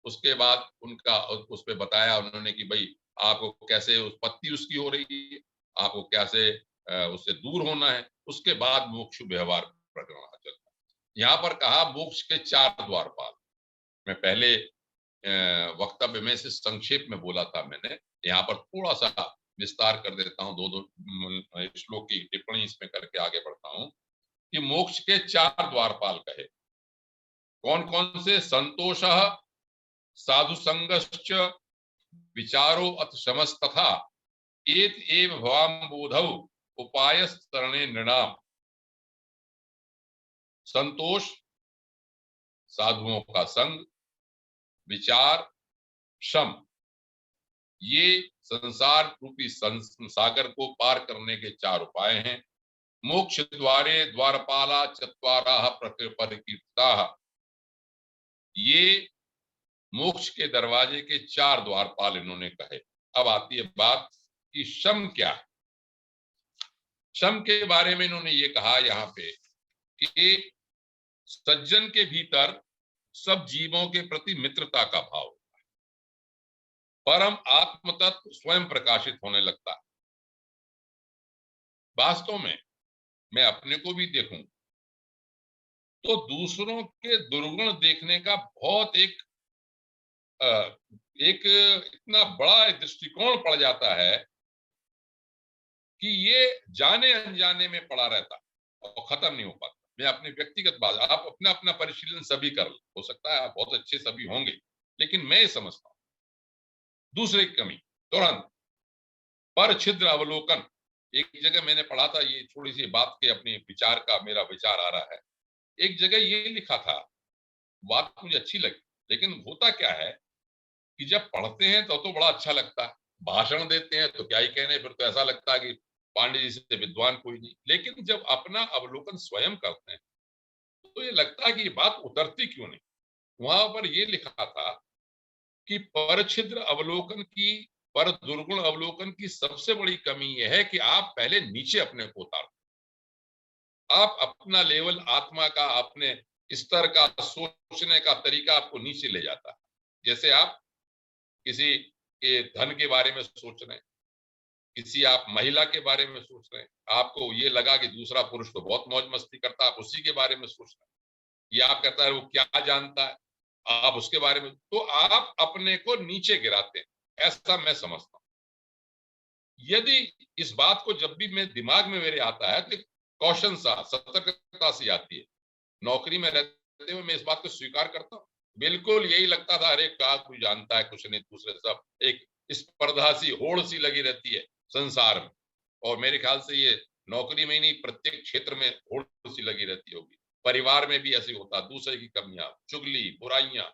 उसके बाद उनका उस पे बताया उन्होंने कि भाई आपको कैसे उत्पत्ति उसकी हो रही है, आपको कैसे उससे दूर होना है, उसके बाद मोक्ष व्यवहार प्रकरण चलता है। यहाँ पर कहा मोक्ष के 4 द्वारपाल। मैं पहले वक्तव्य में से संक्षेप में बोला था मैंने, यहाँ पर थोड़ा सा विस्तार कर देता हूँ, दो श्लोक की टिप्पणी इसमें करके आगे बढ़ता हूँ कि मोक्ष के 4 द्वारपाल कहे। कौन कौन से? संतोष, साधु संगश्च, विचारो अथ शमस्तथा, एत एव भवाम्बोधौ उपायस्तरणे नृणाम। संतोष, साधुओं का संग, विचार, शम, ये संसार रूपी सागर को पार करने के 4 उपाय हैं। मोक्ष द्वारे द्वारपाला चत्वाराः परिकीर्तिताः, ये मोक्ष के दरवाजे के 4 द्वारपाल इन्होंने कहे। अब आती है बात कि शम क्या है। शम के बारे में इन्होंने ये कहा यहाँ पे कि सज्जन के भीतर सब जीवों के प्रति मित्रता का भाव होता है, परम आत्म तत्व स्वयं प्रकाशित होने लगता है। वास्तव में मैं अपने को भी देखूं तो दूसरों के दुर्गुण देखने का बहुत एक इतना बड़ा दृष्टिकोण पड़ जाता है कि ये जाने अनजाने में पड़ा रहता है और खत्म नहीं हो पाता। मैं अपनी व्यक्तिगत बात, आप अपना अपना परिशीलन सभी कर हो सकता है, आप बहुत अच्छे सभी होंगे, लेकिन मैं समझता हूं दूसरे की कमी तुरंत पर छिद्र अवलोकन। एक जगह मैंने पढ़ा था, ये थोड़ी सी बात के अपने विचार का मेरा विचार आ रहा है। एक जगह ये लिखा था, बात मुझे अच्छी लगी, लेकिन होता क्या है कि जब पढ़ते हैं तो बड़ा अच्छा लगता है, भाषण देते हैं तो क्या ही कहने, फिर तो ऐसा लगता है कि पांडे जी से विद्वान कोई नहीं। लेकिन जब अपना अवलोकन स्वयं करते हैं तो ये लगता है कि ये बात उतरती क्यों नहीं। वहां पर ये लिखा था कि परछिद्र अवलोकन की, पर दुर्गुण अवलोकन की सबसे बड़ी कमी यह है कि आप पहले नीचे अपने को उतारते, आप अपना लेवल आत्मा का, अपने स्तर का, सोचने का तरीका आपको नीचे ले जाता है। जैसे आप किसी के धन के बारे में सोच रहे हैं, किसी आप महिला के बारे में सोच रहे हैं, आपको ये लगा कि दूसरा पुरुष तो बहुत मौज मस्ती करता है, आप उसी के बारे में सोच रहे हैं, या आप कहता है वो क्या जानता है, आप उसके बारे में, तो आप अपने को नीचे गिराते हैं, ऐसा मैं समझता हूं। यदि इस बात को जब भी मैं दिमाग में मेरे आता है तो कौशन सा, सतर्कता सी आती है। नौकरी में रहते हुए मैं इस बात को स्वीकार करता हूँ, बिल्कुल यही लगता था, अरे क्या कोई जानता है, कुछ नहीं, दूसरे सब एक स्पर्धा सी, होड़ सी लगी रहती है संसार में। और मेरे ख्याल से ये नौकरी में ही नहीं, प्रत्येक क्षेत्र में होड़ सी लगी रहती होगी। परिवार में भी ऐसे होता, दूसरे की कमियां, चुगली, बुराइयां।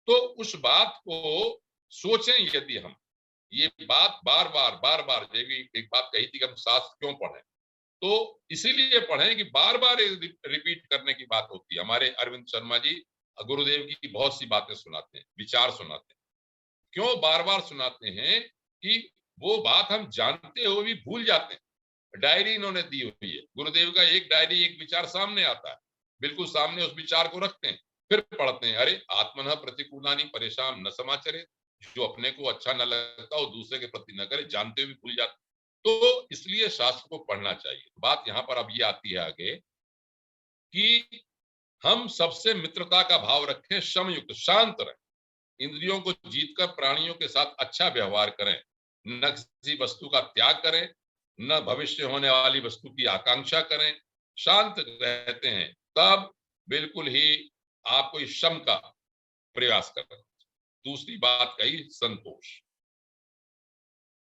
तो उस बात को सोचें, यदि हम ये बात बार बार एक बात कही थी कि हम शास्त्र क्यों पढ़ें, तो इसीलिए पढ़ें कि बार बार रिपीट करने की बात होती है। हमारे अरविंद शर्मा जी गुरुदेव की बहुत सी बातें सुनाते हैं, विचार सुनाते हैं। क्यों बार बार सुनाते हैं? कि वो बात हम जानते हुए भी भूल जाते हैं। डायरी इन्होंने दी हुई है, गुरुदेव का एक डायरी, एक विचार सामने आता है, बिल्कुल सामने उस विचार को रखते हैं, फिर पढ़ते हैं, अरे आत्मनः प्रतिकूलानि परेशान न समाचरे, जो अपने को अच्छा न लगता वो दूसरे के प्रति न करे, जानते हुए भी भूल जाते। तो इसलिए शास्त्र को पढ़ना चाहिए। बात यहाँ पर अब ये आती है आगे कि हम सबसे मित्रता का भाव रखें, समयुक्त, शांत रहें, इंद्रियों को जीतकर प्राणियों के साथ अच्छा व्यवहार करें, न किसी वस्तु का त्याग करें, न भविष्य होने वाली वस्तु की आकांक्षा करें, शांत रहते हैं, तब बिल्कुल ही आपको इस शम का प्रयास करना। दूसरी बात कही संतोष।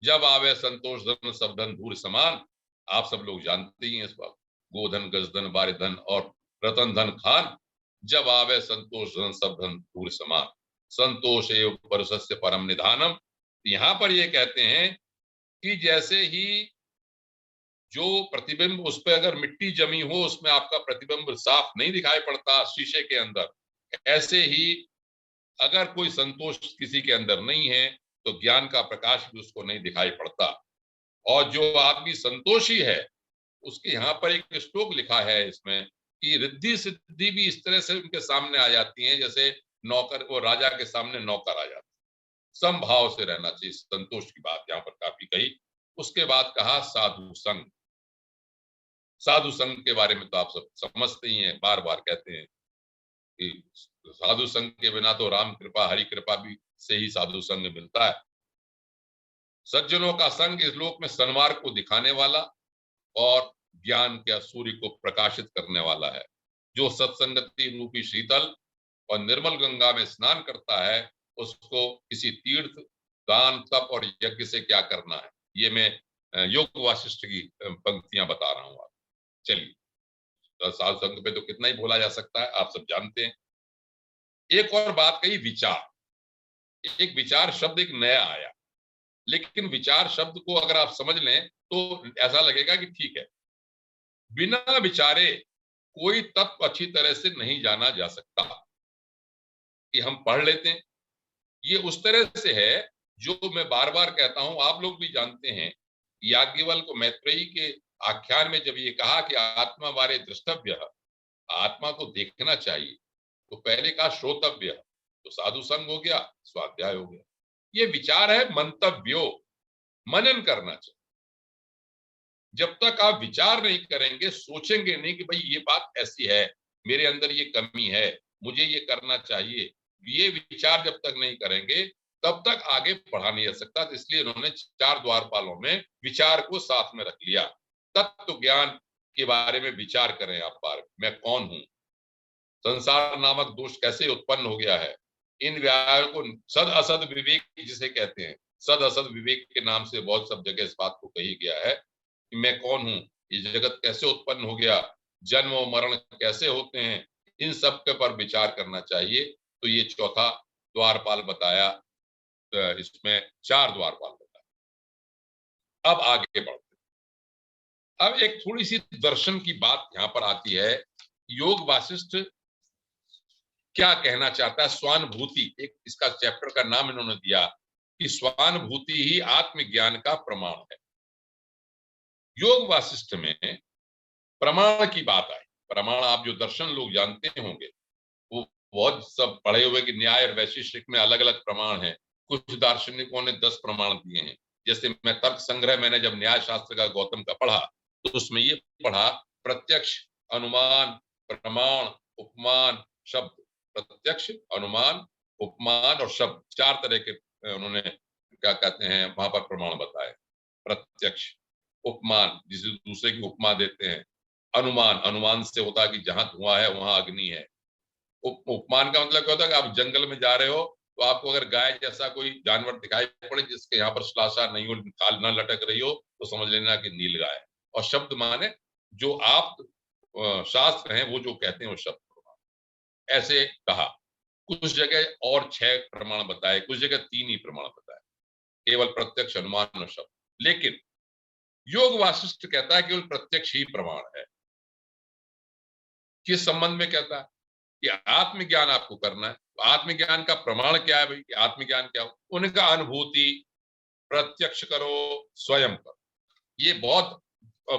जब आवे संतोष धन सब धन धूल समान, आप सब लोग जानते ही हैं इस बात। गोधन गजधन बारिधन और रतन धन खान, जब आवे संतोष धन सब धन धूल समान, संतोष एवं परसस्य परम निधानम। यहाँ पर ये कहते हैं कि जैसे ही जो प्रतिबिंब, उस पर अगर मिट्टी जमी हो, उसमें आपका प्रतिबिंब साफ नहीं दिखाई पड़ता शीशे के अंदर, ऐसे ही अगर कोई संतोष किसी के अंदर नहीं है तो ज्ञान का प्रकाश भी उसको नहीं दिखाई पड़ता। और जो आदमी संतोषी है, उसके यहाँ पर एक श्लोक लिखा है इसमें कि रिद्धि सिद्धि भी इस तरह से उनके सामने आ जाती हैं जैसे नौकर को राजा के सामने नौकर आ जाता है। समभाव से रहना चाहिए, संतोष की बात यहाँ पर काफी कही। उसके बाद कहा साधु संग। साधु संग के बारे में तो आप सब समझते ही हैं, बार बार कहते हैं कि साधु संग के बिना तो राम कृपा हरि कृपा भी से ही साधु संग मिलता है। सज्जनों का संग इस लोक में सन्मार्ग को दिखाने वाला और ज्ञान के सूर्य को प्रकाशित करने वाला है। जो सत्संगति रूपी शीतल और निर्मल गंगा में स्नान करता है, उसको किसी तीर्थ, दान, तप और यज्ञ से क्या करना है, ये मैं योग वासिष्ठ की पंक्तियां बता रहा हूं आप। चलिए, तो साधु संग पे तो कितना ही बोला जा सकता है, आप सब जानते हैं। एक और बात कही, विचार। एक विचार शब्द एक नया आया, लेकिन विचार शब्द को अगर आप समझ लें तो ऐसा लगेगा कि ठीक है, बिना विचारे कोई तत्व अच्छी तरह से नहीं जाना जा सकता। कि हम पढ़ लेते हैं, ये उस तरह से है जो मैं बार बार कहता हूं, आप लोग भी जानते हैं। याज्ञवल्क्य मैत्रेयी के आख्यान में जब ये कहा कि आत्मा वारे द्रष्टव्य, आत्मा को देखना चाहिए, तो पहले कहा श्रोतव्य, तो साधु संग हो गया, स्वाध्याय हो गया। ये विचार है मंतव्यो, मनन करना चाहिए। जब तक आप विचार नहीं करेंगे, सोचेंगे नहीं कि भाई ये बात ऐसी है, मेरे अंदर ये कमी है, मुझे ये करना चाहिए, ये विचार जब तक नहीं करेंगे तब तक आगे बढ़ा नहीं जा सकता। तो इसलिए उन्होंने 4 द्वारपालों में विचार को साथ में रख लिया। तत्व ज्ञान के बारे में विचार करें आप, बार मैं कौन हूं, संसार नामक दोष कैसे उत्पन्न हो गया है, इन व्यापार को सद असद विवेक जिसे कहते हैं, सद असद विवेक के नाम से बहुत सब जगह इस बात को कही गया है कि मैं कौन हूं, ये जगत कैसे उत्पन्न हो गया, जन्म और मरण कैसे होते हैं, इन सब के पर विचार करना चाहिए। तो ये चौथा द्वारपाल बताया, इसमें 4 द्वारपाल बताया। अब आगे बढ़ते हैं। अब एक थोड़ी सी दर्शन की बात यहां पर आती है। योग वासिष्ठ क्या कहना चाहता है, स्वानुभूति, एक इसका चैप्टर का नाम इन्होंने दिया कि स्वानुभूति ही आत्मज्ञान का प्रमाण है। योग वासिष्ठ में प्रमाण की बात आई। प्रमाण आप जो दर्शन लोग जानते होंगे, वो बहुत सब पढ़े हुए कि न्याय और वैशेषिक में अलग अलग प्रमाण हैं। कुछ दार्शनिकों ने 10 प्रमाण दिए हैं। जैसे मैं तर्क संग्रह, मैंने जब न्याय शास्त्र का गौतम का पढ़ा तो उसमें ये पढ़ा, प्रत्यक्ष, अनुमान, प्रमाण, उपमान, शब्द। प्रत्यक्ष, अनुमान, उपमान और शब्द, 4 तरह के उन्होंने क्या कहते हैं वहां पर प्रमाण बताए। प्रत्यक्ष, उपमान जिसे दूसरे की उपमा देते हैं, अनुमान, अनुमान से होता है कि जहां धुआं है वहां अग्नि है। उपमान का मतलब क्या होता है कि आप जंगल में जा रहे हो तो आपको अगर गाय जैसा कोई जानवर दिखाई पड़े जिसके यहाँ पर श्लाषा नहीं हो, खाल न लटक रही हो, तो समझ लेना कि नील गाय है। और शब्द माने जो आप शास्त्र हैं वो जो कहते हैं वो शब्द प्रमाण। ऐसे कहा। कुछ जगह और 6 प्रमाण बताए, कुछ जगह 3 ही प्रमाण बताए, केवल प्रत्यक्ष, अनुमान और शब्द। लेकिन योग वासिष्ठ कहता है केवल प्रत्यक्ष ही प्रमाण है। किस संबंध में कहता है कि आत्मज्ञान आपको करना है, तो आत्मज्ञान का प्रमाण क्या है भाई, आत्मज्ञान क्या हो, उनका अनुभूति, प्रत्यक्ष करो, स्वयं करो। ये बहुत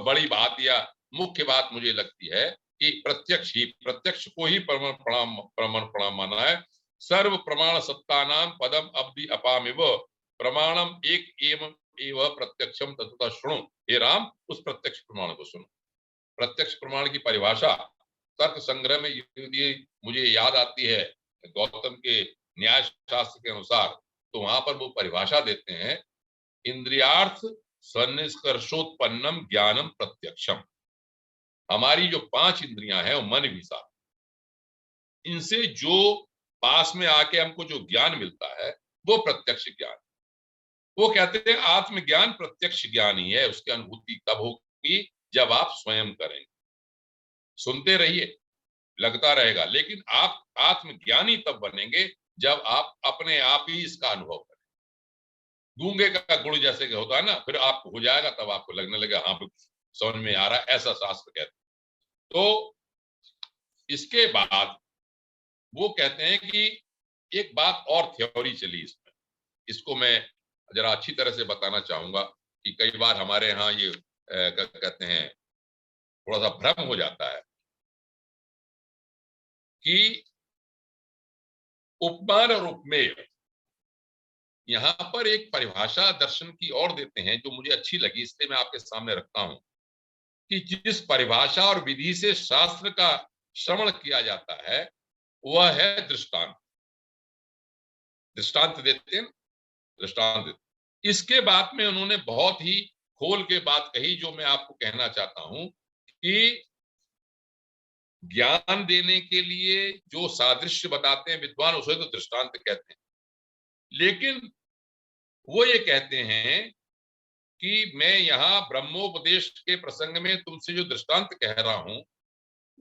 बड़ी बात या मुख्य बात मुझे लगती है कि प्रत्यक्ष को ही प्रमाण माना है। सर्व प्रमाण सत्तानाम पदम अब्धि अपामिव प्रमाणम एक एव प्रत्यक्षम तथा सुनो। हे राम, उस प्रत्यक्ष प्रमाण को सुनो। प्रत्यक्ष प्रमाण की परिभाषा तर्क संग्रह में यदि मुझे याद आती है गौतम के न्याय शास्त्र के अनुसार, तो वहां पर वो परिभाषा देते हैं, इंद्रियार्थ सन्निष्कर्षोत्पन्नम ज्ञानम प्रत्यक्षम। हमारी जो 5 इंद्रियां हैं, वो मन भी साथ, इनसे जो पास में आके हमको जो ज्ञान मिलता है वो प्रत्यक्ष ज्ञान। वो कहते हैं आत्मज्ञान प्रत्यक्ष ज्ञान ही है। उसकी अनुभूति तब होगी जब आप स्वयं करेंगे। सुनते रहिए, लगता रहेगा, लेकिन आप आत्मज्ञानी तब बनेंगे जब आप अपने आप ही इसका अनुभव करें। गूंगे का गुड़ जैसे कि होता है ना, फिर आपको हो जाएगा, तब आपको लगने लगे हाँ समझ में आ रहा है, ऐसा शास्त्र कहते हैं। तो इसके बाद वो कहते हैं कि एक बात और थ्योरी चली इसमें, इसको मैं जरा अच्छी तरह से बताना चाहूंगा कि कई बार हमारे यहाँ ये कहते हैं थोड़ा सा भ्रम हो जाता है कि उपमान और उपमेय, यहां पर एक परिभाषा दर्शन की और देते हैं जो मुझे अच्छी लगी, इसलिए मैं आपके सामने रखता हूं कि जिस परिभाषा और विधि से शास्त्र का श्रवण किया जाता है वह है दृष्टांत। दृष्टांत देते हैं, दृष्टांत देते। इसके बाद में उन्होंने बहुत ही खोल के बात कही जो मैं आपको कहना चाहता हूं कि ज्ञान देने के लिए जो सादृश्य बताते हैं विद्वान, उसे तो दृष्टांत कहते हैं, लेकिन वो ये कहते हैं कि मैं यहां ब्रह्मोपदेश के प्रसंग में तुमसे जो दृष्टांत कह रहा हूं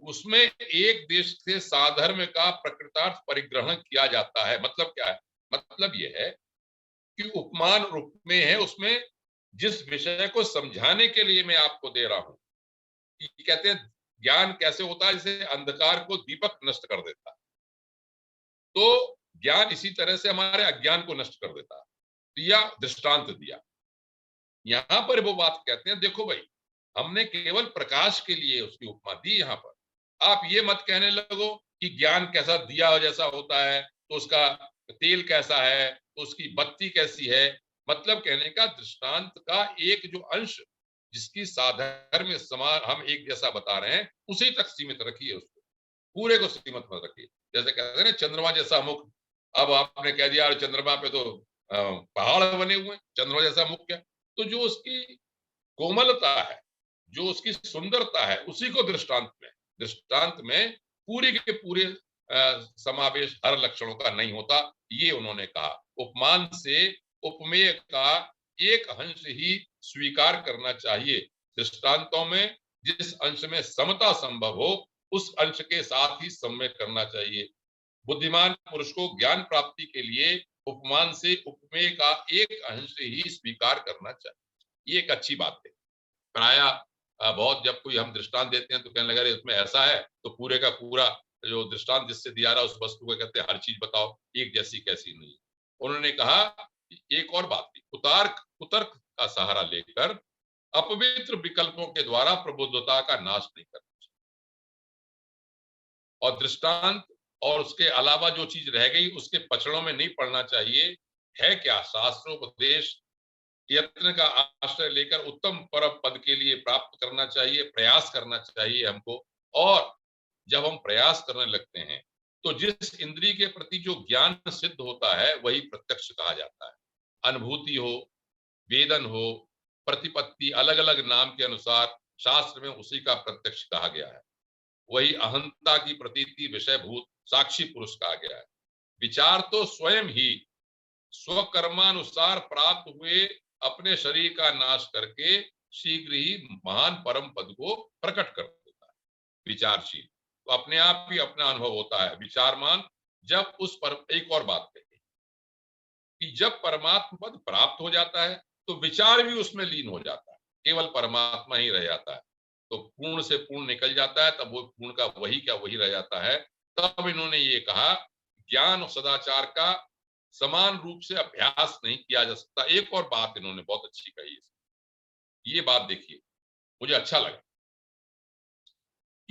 उसमें एक देश से साधर्म का प्रकृतार्थ परिग्रहण किया जाता है। मतलब क्या है? मतलब यह है कि उपमान रूप में है, उसमें जिस विषय को समझाने के लिए मैं आपको दे रहा हूं, कहते हैं ज्ञान कैसे होता है, जैसे अंधकार को दीपक नष्ट कर देता है, तो ज्ञान इसी तरह से हमारे अज्ञान को नष्ट कर देता है। दिया, दृष्टांत दिया। यहां पर वो बात कहते हैं, देखो भाई, हमने केवल प्रकाश के लिए उसकी उपमा दी। यहां पर आप ये मत कहने लगो कि ज्ञान कैसा दिया जैसा होता है, तो उसका तेल कैसा है, तो उसकी बत्ती कैसी है। मतलब कहने का दृष्टांत का एक जो अंश जिसकी साधर्म्य समान हम एक जैसा बता रहे हैं, उसी तक सीमित रखिए, उसको पूरे को सीमित मत रखिए। जैसे कहते हैं ना चंद्रमा जैसा मुख, अब आपने कह दिया चंद्रमा पे तो पहाड़ बने हुए हैं, चंद्रमा जैसा मुख क्या? तो जो उसकी कोमलता है, जो उसकी सुंदरता है, उसी को दृष्टांत में पूरे के पूरे समावेश हर लक्षणों का नहीं होता, ये उन्होंने कहा। उपमान से उपमेय का एक अंश ही स्वीकार करना चाहिए। दृष्टांतों में जिस अंश में समता संभव हो उस अंश के साथ ही सम्य करना चाहिए। बुद्धिमान पुरुष को ज्ञान प्राप्ति के लिए उपमान से उपमेय का एक अंश ही स्वीकार करना चाहिए। ये एक अच्छी बात है। प्राय बहुत जब कोई हम दृष्टांत देते हैं तो कहने लगा इसमें ऐसा है, तो पूरे का पूरा जो दृष्टांत जिससे दिया रहा उस वस्तु को कहते हैं हर चीज बताओ, एक जैसी कैसी नहीं। उन्होंने कहा एक और बात थी, कुतर्क का सहारा लेकर अपवित्र विकल्पों के द्वारा प्रबुद्धता का नाश नहीं करना चाहिए। और दृष्टांत और उसके अलावा जो चीज रह गई उसके पचड़ों में नहीं पड़ना चाहिए। है क्या? शास्त्रोपदेश यत्न का आश्रय लेकर उत्तम परम पद के लिए प्राप्त करना चाहिए, प्रयास करना चाहिए हमको। और जब हम प्रयास करने लगते हैं तो जिस इंद्रिय के प्रति जो ज्ञान सिद्ध होता है वही प्रत्यक्ष कहा जाता है। अनुभूति हो, वेदन हो, प्रतिपत्ति, अलग अलग नाम के अनुसार शास्त्र में उसी का प्रत्यक्ष कहा गया है। वही अहंता की प्रतीति विषयभूत साक्षी पुरुष कहा गया है। विचार तो स्वयं ही स्वकर्मानुसार प्राप्त हुए अपने शरीर का नाश करके शीघ्र ही महान परम पद को प्रकट कर देता है। विचारशील तो अपने आप ही अपना अनुभव होता है। विचारमान जब उस पर एक और बात कही कि जब परमात्मा पद प्राप्त हो जाता है तो विचार भी उसमें लीन हो जाता है, केवल परमात्मा ही रह जाता है। तो पूर्ण से पूर्ण निकल जाता है, तब वो पूर्ण का वही क्या वही रह जाता है। तब इन्होंने ये कहा ज्ञान और सदाचार का समान रूप से अभ्यास नहीं किया जा सकता। एक और बात इन्होंने बहुत अच्छी कही, ये बात देखिए मुझे अच्छा लगा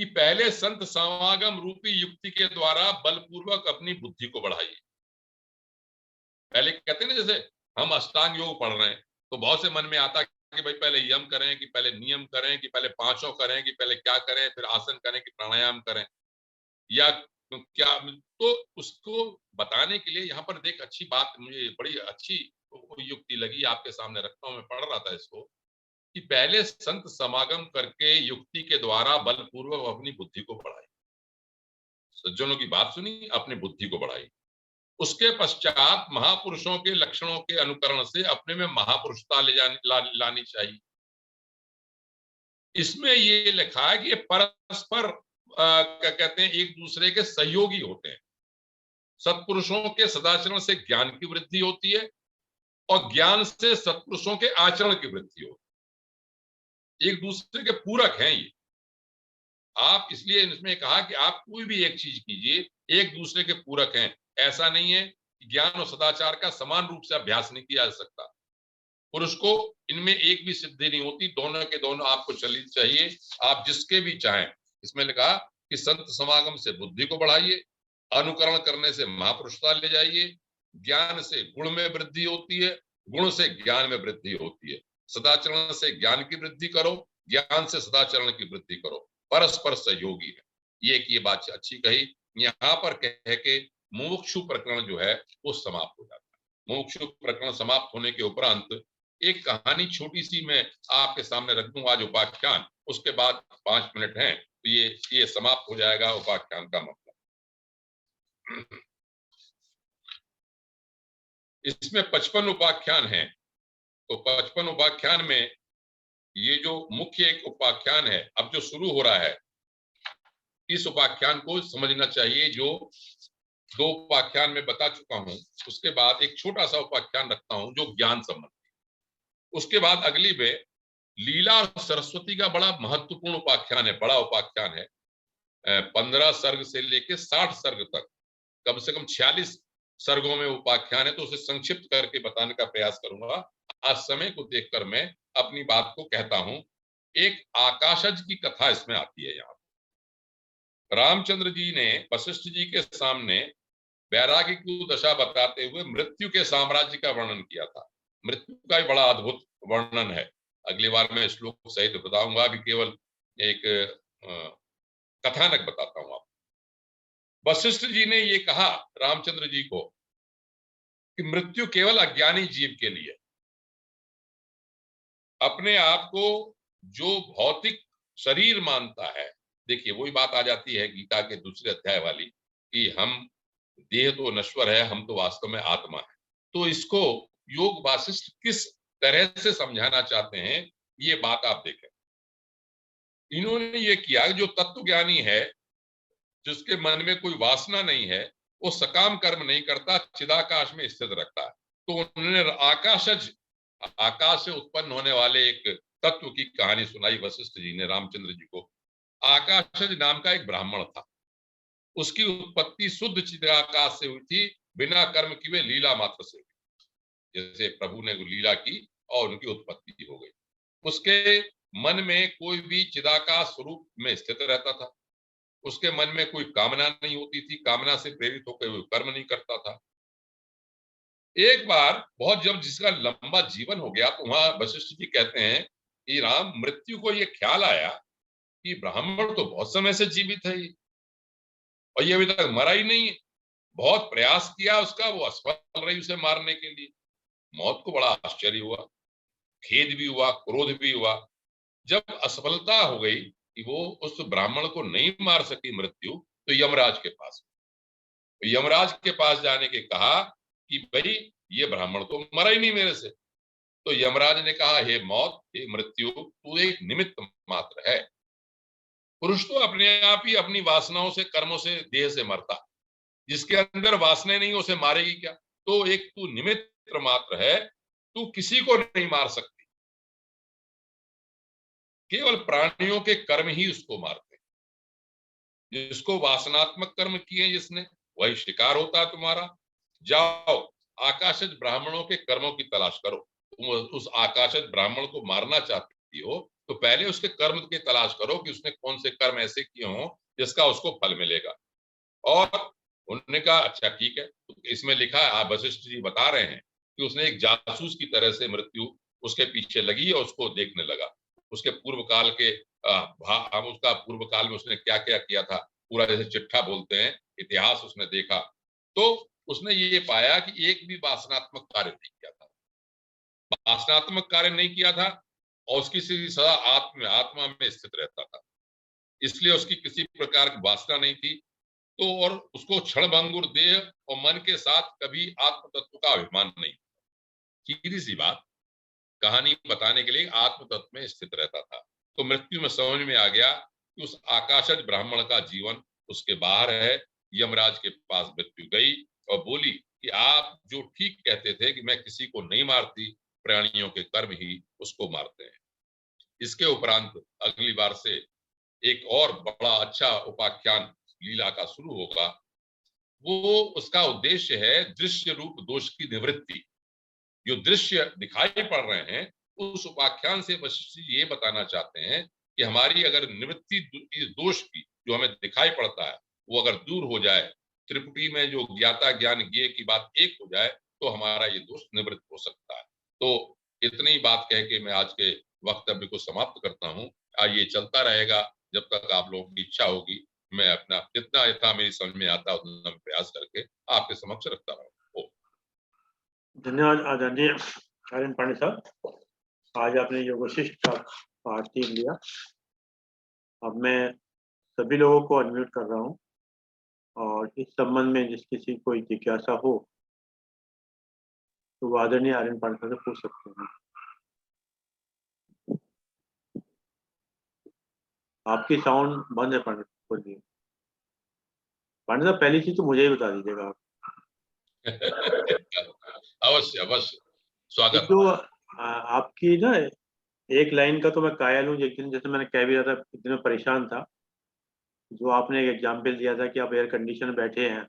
कि पहले संत समागम रूपी युक्ति के द्वारा बलपूर्वक अपनी बुद्धि को बढ़ाइए। पहले कहते हैं ना, जैसे हम अष्टांग योग पढ़ रहे हैं तो बहुत से मन में आता कि भाई पहले यम करें, कि पहले नियम करें, कि पहले पांचों करें, कि पहले क्या करें, फिर आसन करें, कि प्राणायाम करें, या क्या। तो उसको बताने के लिए यहाँ पर एक अच्छी बात मुझे बड़ी अच्छी युक्ति लगी, आपके सामने रखता हूं। मैं पढ़ रहा था इसको कि पहले संत समागम करके युक्ति के द्वारा बलपूर्वक अपनी बुद्धि को बढ़ाई। सज्जनों की बात सुनी, अपनी बुद्धि को बढ़ाई। उसके पश्चात महापुरुषों के लक्षणों के अनुकरण से अपने में महापुरुषता लानी चाहिए। इसमें ये लिखा है कि ये परस्पर क्या कहते हैं, एक दूसरे के सहयोगी होते हैं। सत्पुरुषों के सदाचरण से ज्ञान की वृद्धि होती है और ज्ञान से सत्पुरुषों के आचरण की वृद्धि होती है। एक दूसरे के पूरक हैं ये। आप इसलिए इसमें कहा कि आप कोई भी एक चीज कीजिए, एक दूसरे के पूरक हैं। ऐसा नहीं है कि ज्ञान और सदाचार का समान रूप से अभ्यास नहीं किया जा सकता। पुरुष को इनमें एक भी सिद्धि नहीं होती, दोनों के दोनों आपको चली चाहिए, आप जिसके भी चाहें। इसमें लिखा कि संत समागम से बुद्धि को बढ़ाइए, अनुकरण करने से महापुरुषता ले जाइए, ज्ञान से गुण में वृद्धि होती है, गुण से ज्ञान में वृद्धि होती है, सदाचरण से ज्ञान की वृद्धि करो, ज्ञान से सदाचरण की वृद्धि करो, परस्पर सहयोगी है। ये बात अच्छी कही। यहाँ पर कह के मुमुक्षु प्रकरण जो है वो समाप्त हो जाता है। मुमुक्षु प्रकरण समाप्त होने के उपरांत एक कहानी छोटी सी मैं आपके सामने रख दूं, आज उपाख्यान, उसके बाद 5 मिनट हैं तो ये समाप्त हो जाएगा उपाख्यान का मतलब। इसमें 55 उपाख्यान हैं। तो 55 उपाख्यान में ये जो मुख्य एक उपाख्यान है अब जो शुरू हो रहा है, इस उपाख्यान को समझना चाहिए। जो 2 उपाख्यान में बता चुका हूं, उसके बाद एक छोटा सा उपाख्यान रखता हूं जो ज्ञान संबंधी। उसके बाद अगली में लीला और सरस्वती का बड़ा महत्वपूर्ण उपाख्यान है, बड़ा उपाख्यान है। 15 सर्ग से लेके 60 सर्ग तक, कम से कम 46 सर्गों में उपाख्यान है। तो उसे संक्षिप्त करके बताने का प्रयास करूंगा। आज समय को देखकर मैं अपनी बात को कहता हूं। एक आकाशज की कथा इसमें आती है। यहाँ रामचंद्र जी ने वशिष्ठ जी के सामने वैराग्य की दशा बताते हुए मृत्यु के साम्राज्य का वर्णन किया था। मृत्यु का भी बड़ा अद्भुत वर्णन है। अगली बार मैं श्लोक सहित बताऊंगा, अभी केवल एक कथानक बताता हूं आपको। वशिष्ठ जी ने ये कहा रामचंद्र जी को कि मृत्यु केवल अज्ञानी जीव के लिए, अपने आप को जो भौतिक शरीर मानता है। देखिए वही बात आ जाती है गीता के दूसरे अध्याय वाली कि हम देह तो नश्वर है, हम तो वास्तव में आत्मा है। तो इसको योग वासिष्ठ किस तरह से समझाना चाहते हैं, ये बात आप देखें। इन्होंने ये किया जो तत्वज्ञानी है, जिसके मन में कोई वासना नहीं है, वो सकाम कर्म नहीं करता, चिदाकाश में स्थित रखता है। तो उन्होंने आकाशज, आकाश से उत्पन्न होने वाले एक तत्व की कहानी सुनाई वशिष्ठ जी ने रामचंद्र जी को। आकाशज नाम का एक ब्राह्मण था, उसकी उत्पत्ति शुद्ध चिदाकाश से हुई थी, बिना कर्म किए लीला मात्र से हुई। जैसे प्रभु ने लीला की और उनकी उत्पत्ति हो गई। उसके मन में कोई भी चिदाकाश स्वरूप में स्थित रहता था। उसके मन में कोई कामना नहीं होती थी, कामना से प्रेरित होकर वो कर्म नहीं करता था। एक बार बहुत जब जिसका लंबा जीवन हो गया तो वहां वशिष्ठ जी कहते हैं कि राम, मृत्यु को ये ख्याल आया कि ब्राह्मण तो बहुत समय से जीवित है और ये अभी तक मरा ही नहीं है। बहुत प्रयास किया उसका, वो असफल रही उसे मारने के लिए। मौत को बड़ा आश्चर्य हुआ, खेद भी हुआ, क्रोध भी हुआ। जब असफलता हो गई कि वो उस ब्राह्मण को नहीं मार सकी मृत्यु, तो यमराज के पास, तो यमराज के पास जाने के कहा कि भाई ये ब्राह्मण तो मरा ही नहीं मेरे से। तो यमराज ने कहा, हे मौत, हे मृत्यु, तू एक निमित्त मात्र है। पुरुष तो अपने आप ही अपनी वासनाओं से, कर्मों से, देह से मरता। जिसके अंदर वासनाएं नहीं उसे मारेगी क्या? तो एक तू निमित्त मात्र है, तू किसी को नहीं मार सकती। केवल प्राणियों के कर्म ही उसको मारते हैं। जिसको वासनात्मक कर्म किए जिसने, वही शिकार होता है तुम्हारा। जाओ आकाशज ब्राह्मणों के कर्मों की तलाश करो। तुम उस आकाशज ब्राह्मण को मारना चाहती हो तो पहले उसके कर्म की तलाश करो कि उसने कौन से कर्म ऐसे किए हों जिसका उसको फल मिलेगा। और उन्होंने कहा अच्छा ठीक है, तो इसमें लिखा है, आप वशिष्ठ जी बता रहे हैं कि उसने एक जासूस की तरह से मृत्यु उसके पीछे लगी और उसको देखने लगा। उसके पूर्व काल के हम उसका पूर्व काल में उसने क्या क्या किया था, पूरा जैसे चिट्ठा बोलते हैं, इतिहास उसने देखा। तो उसने ये पाया कि एक भी वासनात्मक कार्य नहीं किया था, वासनात्मक कार्य नहीं किया था, और उसकी सदा आत्मा में स्थित रहता था, इसलिए उसकी किसी प्रकार की वासना नहीं थी। तो और उसको क्षण भंगुर देह और मन के साथ कभी आत्म तत्व का अभिमान नहीं। सीधी सी बात, कहानी बताने के लिए आत्म तत्व में स्थित रहता था। तो मृत्यु में समझ में आ गया कि उस आकाशज ब्राह्मण का जीवन उसके बाहर है। यमराज के पास मृत्यु गई और बोली कि आप जो ठीक कहते थे कि मैं किसी को नहीं मारती, प्राणियों के कर्म ही उसको मारते हैं। इसके उपरांत अगली बार से एक और बड़ा अच्छा उपाख्यान लीला का शुरू होगा। वो उसका उद्देश्य है दृश्य रूप दोष की निवृत्ति। जो दृश्य दिखाई पड़ रहे हैं, उस उपाख्यान से वशिष्ठ जी ये बताना चाहते हैं कि हमारी अगर निवृत्ति इस दोष की जो हमें दिखाई पड़ता है वो अगर दूर हो जाए, त्रिपुटी में जो ज्ञाता ज्ञान ज्ञेय की बात एक हो जाए, तो हमारा ये दोष निवृत्त हो सकता है। तो इतनी बात कह के मैं आज के वक्तव्य को समाप्त करता हूँ। ये चलता रहेगा जब तक आप लोगों की इच्छा होगी। मैं अपना जितना यथा मेरी समझ में आता है उतना प्रयास करके आपके समक्ष रखता रहूँ। धन्यवाद आदरणीय आर्यन पांडे साहब, आज आपने योग वशिष्ठ का पाठ 3 लिया। अब मैं सभी लोगों को अनम्यूट कर रहा हूँ और इस संबंध में जिस किसी को जिज्ञासा हो तो वो आदरणीय आर्यन पांडे साहब से पूछ सकते हैं। आपकी साउंड बंद है पांडे साहब, बोलिए। पांडे साहब पहली चीज तो मुझे ही बता दीजिएगा आप। अवश्य अवश्य, स्वागत। जो आपकी ना एक लाइन का तो मैं कायल हूँ, एक दिन जैसे मैंने कह भी रहा था, एक दिन मैं परेशान था। जो आपने एक एग्जाम्पल दिया था कि आप एयर कंडीशन में बैठे हैं,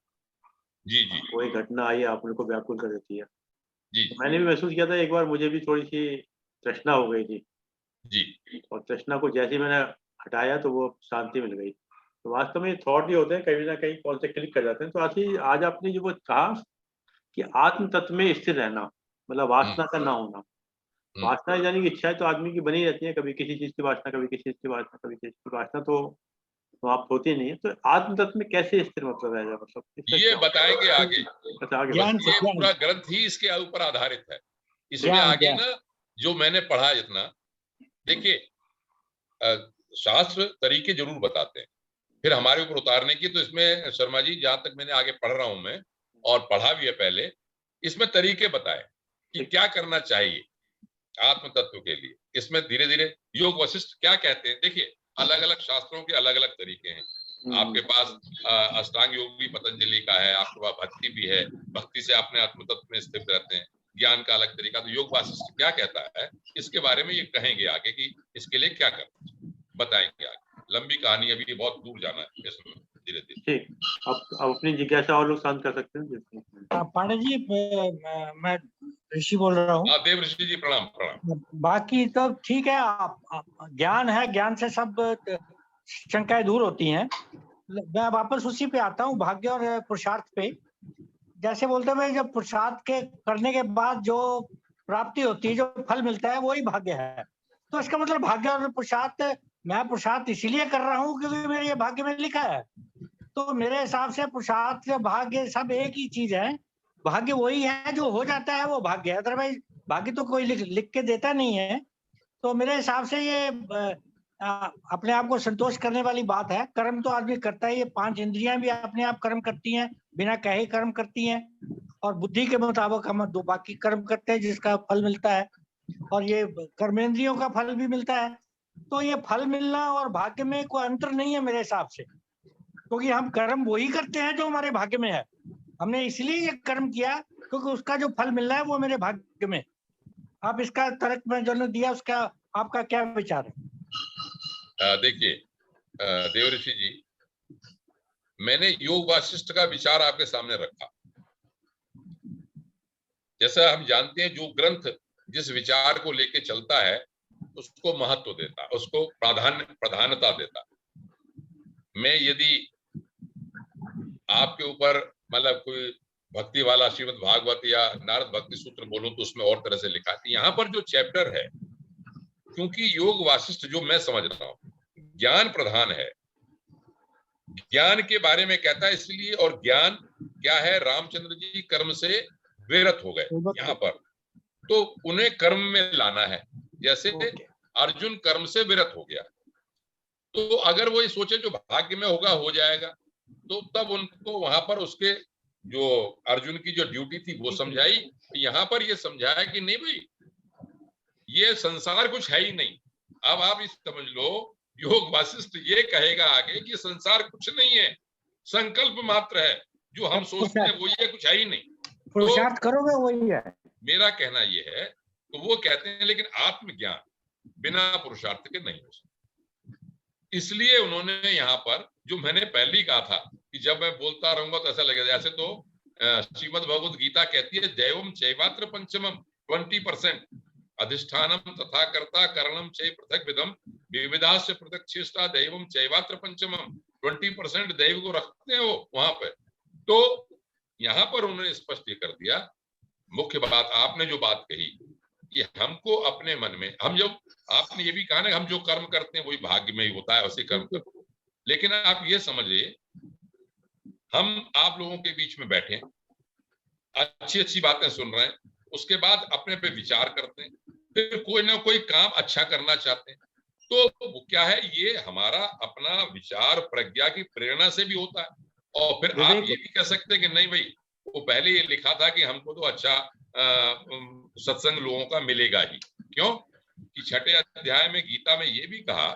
जी जी वो एक घटना आई आपने को व्याकुल कर देती है। जी तो मैंने भी महसूस किया था, एक बार मुझे भी थोड़ी सी तृष्णा हो गई थी, जी और तृष्णा को जैसे ही मैंने हटाया तो वो शांति मिल गई। तो वास्तव में ये थॉट ही होते हैं, कहीं ना कहीं कौन से क्लिक कर जाते हैं। तो आज आपने जो वो कहा कि आत्म तत्व में स्थिर रहना, मतलब वासना का ना होना। वासना यानी कि इच्छाएं तो आदमी की बनी रहती है, कभी किसी चीज की वासना, कभी किसी चीज की वासना, कभी किसी की वासना तो समाप्त होती नहीं है। तो आत्म तत्व में कैसे स्थिर मतलब रहेगा, मतलब इसमें ये क्या बताएंगे आगे। अच्छा आगे ज्ञान से, ये ज्ञान पूरा ग्रंथ ही इसके ऊपर आधारित है। इसमें ज्ञान आगे ज्ञान ना जो मैंने पढ़ा जितना, देखिए शास्त्र तरीके जरूर बताते हैं, फिर हमारे ऊपर उतारने की। तो इसमें शर्मा जी, जहां तक मैंने आगे पढ़ रहा हूं मैं, और पढ़ा भी है पहले, इसमें तरीके बताए कि क्या करना चाहिए आत्म तत्व के लिए। इसमें धीरे धीरे योग वशिष्ठ क्या कहते हैं, देखिए अलग अलग शास्त्रों के अलग अलग तरीके हैं। आपके पास अष्टांग योग भी पतंजलि का है, आपके पास भक्ति भी है, भक्ति से अपने आत्म तत्व में स्थित रहते हैं। ज्ञान का अलग तरीका। तो योग वशिष्ठ क्या कहता है इसके बारे में ये कहेंगे आगे कि इसके लिए क्या करना चाहिए, बताएंगे आगे। लंबी कहानी, अभी बहुत दूर जाना है इसमें, धीरे धीरे। ठीक। अब अपनी जिज्ञासा और लोग शांत कर सकते हैं। पांडे जी, मैं ऋषि बोल रहा हूँ। देव ऋषि जी प्रणाम प्रणाम। बाकी तो ठीक है, ज्ञान है, ज्ञान से सब शंकाएं दूर होती हैं। मैं वापस उसी पे आता हूँ, भाग्य और पुरुषार्थ पे। जैसे बोलते हुए, जब पुरुषार्थ के करने के बाद जो प्राप्ति होती है, जो फल मिलता है, वही भाग्य है। तो इसका मतलब भाग्य और पुरुषार्थ, मैं पुरुषार्थ इसीलिए कर रहा हूँ क्योंकि मेरे ये भाग्य में लिखा है। तो मेरे हिसाब से पुरुषार्थ भाग्य सब एक ही चीज है। भाग्य वही है, जो हो जाता है वो भाग्य है, अदरवाइज भाग्य तो कोई लिख के देता नहीं है। तो मेरे हिसाब से ये अपने आप को संतोष करने वाली बात है। कर्म तो आदमी करता है, ये 5 इंद्रियां भी अपने आप कर्म करती हैं, बिना कहे कर्म करती हैं, और बुद्धि के मुताबिक हम दो बाकी कर्म करते हैं जिसका फल मिलता है, और ये कर्मेंद्रियों का फल भी मिलता है। तो ये फल मिलना और भाग्य में कोई अंतर नहीं है मेरे हिसाब से, क्योंकि हम कर्म वही करते हैं जो हमारे भाग्य में है। हमने इसलिए ये कर्म किया क्योंकि उसका जो फल मिल रहा है वो मेरे भाग्य में। आप इसका तर्क में जो दिया, उसका आपका क्या विचार है? देखिए देव ऋषि जी, मैंने योग वासिष्ठ का विचार आपके सामने रखा। जैसा हम जानते हैं, जो ग्रंथ जिस विचार को लेके चलता है उसको महत्व देता, उसको प्रधानता देता। मैं यदि आपके ऊपर मतलब कोई भक्ति वाला श्रीमद् भागवत या नारद भक्ति सूत्र बोलूं तो उसमें और तरह से लिखा है। यहाँ पर जो चैप्टर है, क्योंकि योग वासिष्ठ जो मैं समझ रहा हूं ज्ञान प्रधान है, ज्ञान के बारे में कहता है इसलिए। और ज्ञान क्या है? रामचंद्र जी कर्म से विरत हो गए यहाँ पर, तो उन्हें कर्म में लाना है। जैसे अर्जुन कर्म से विरत हो गया, तो अगर वो ये सोचे जो भाग्य में होगा हो जाएगा, तो तब उनको वहां पर उसके जो अर्जुन की जो ड्यूटी थी वो समझाई। यहाँ पर ये समझाया कि नहीं भाई, ये संसार कुछ है ही नहीं। अब आप इस समझ लो, योग वासिष्ठ ये कहेगा आगे कि संसार कुछ नहीं है, संकल्प मात्र है, जो हम सोचते हैं वो ये कुछ है ही नहीं, पुरुषार्थ करोगे वही है। मेरा कहना ये है। तो वो कहते हैं लेकिन आत्मज्ञान बिना पुरुषार्थ के नहीं हो सकता। इसलिए उन्होंने यहाँ पर जो मैंने पहले ही कहा था कि जब मैं बोलता रहूंगा तो ऐसा लगेगा जैसे तो श्रीमद् भगवद गीता कहती है दैवम चैवात्र पंचमम 20% अधिष्ठानम तथा कर्ता करणम चै पृथक विदम विविधास्य पृथक चेष्टा दैवम चैवात्र पंचमम 20% दैव को रखते हैं वो वहां पे। तो यहाँ पर उन्होंने स्पष्ट ये कर दिया। मुख्य बात आपने जो बात कही कि हमको अपने मन में, हम जब आपने ये भी कहा ना हम जो कर्म करते हैं वही भाग्य में ही होता है, उसी कर्म करो। लेकिन आप ये समझिए, हम आप लोगों के बीच में बैठे अच्छी अच्छी बातें सुन रहे हैं, उसके बाद अपने पे विचार करते हैं, फिर कोई ना कोई काम अच्छा करना चाहते हैं, तो क्या है, ये हमारा अपना विचार प्रज्ञा की प्रेरणा से भी होता है। और फिर आप ये भी कह सकते हैं कि नहीं भाई, वो पहले ये लिखा था कि हमको तो अच्छा सत्संग लोगों का मिलेगा ही। क्यों कि 6ठे अध्याय में गीता में ये भी कहा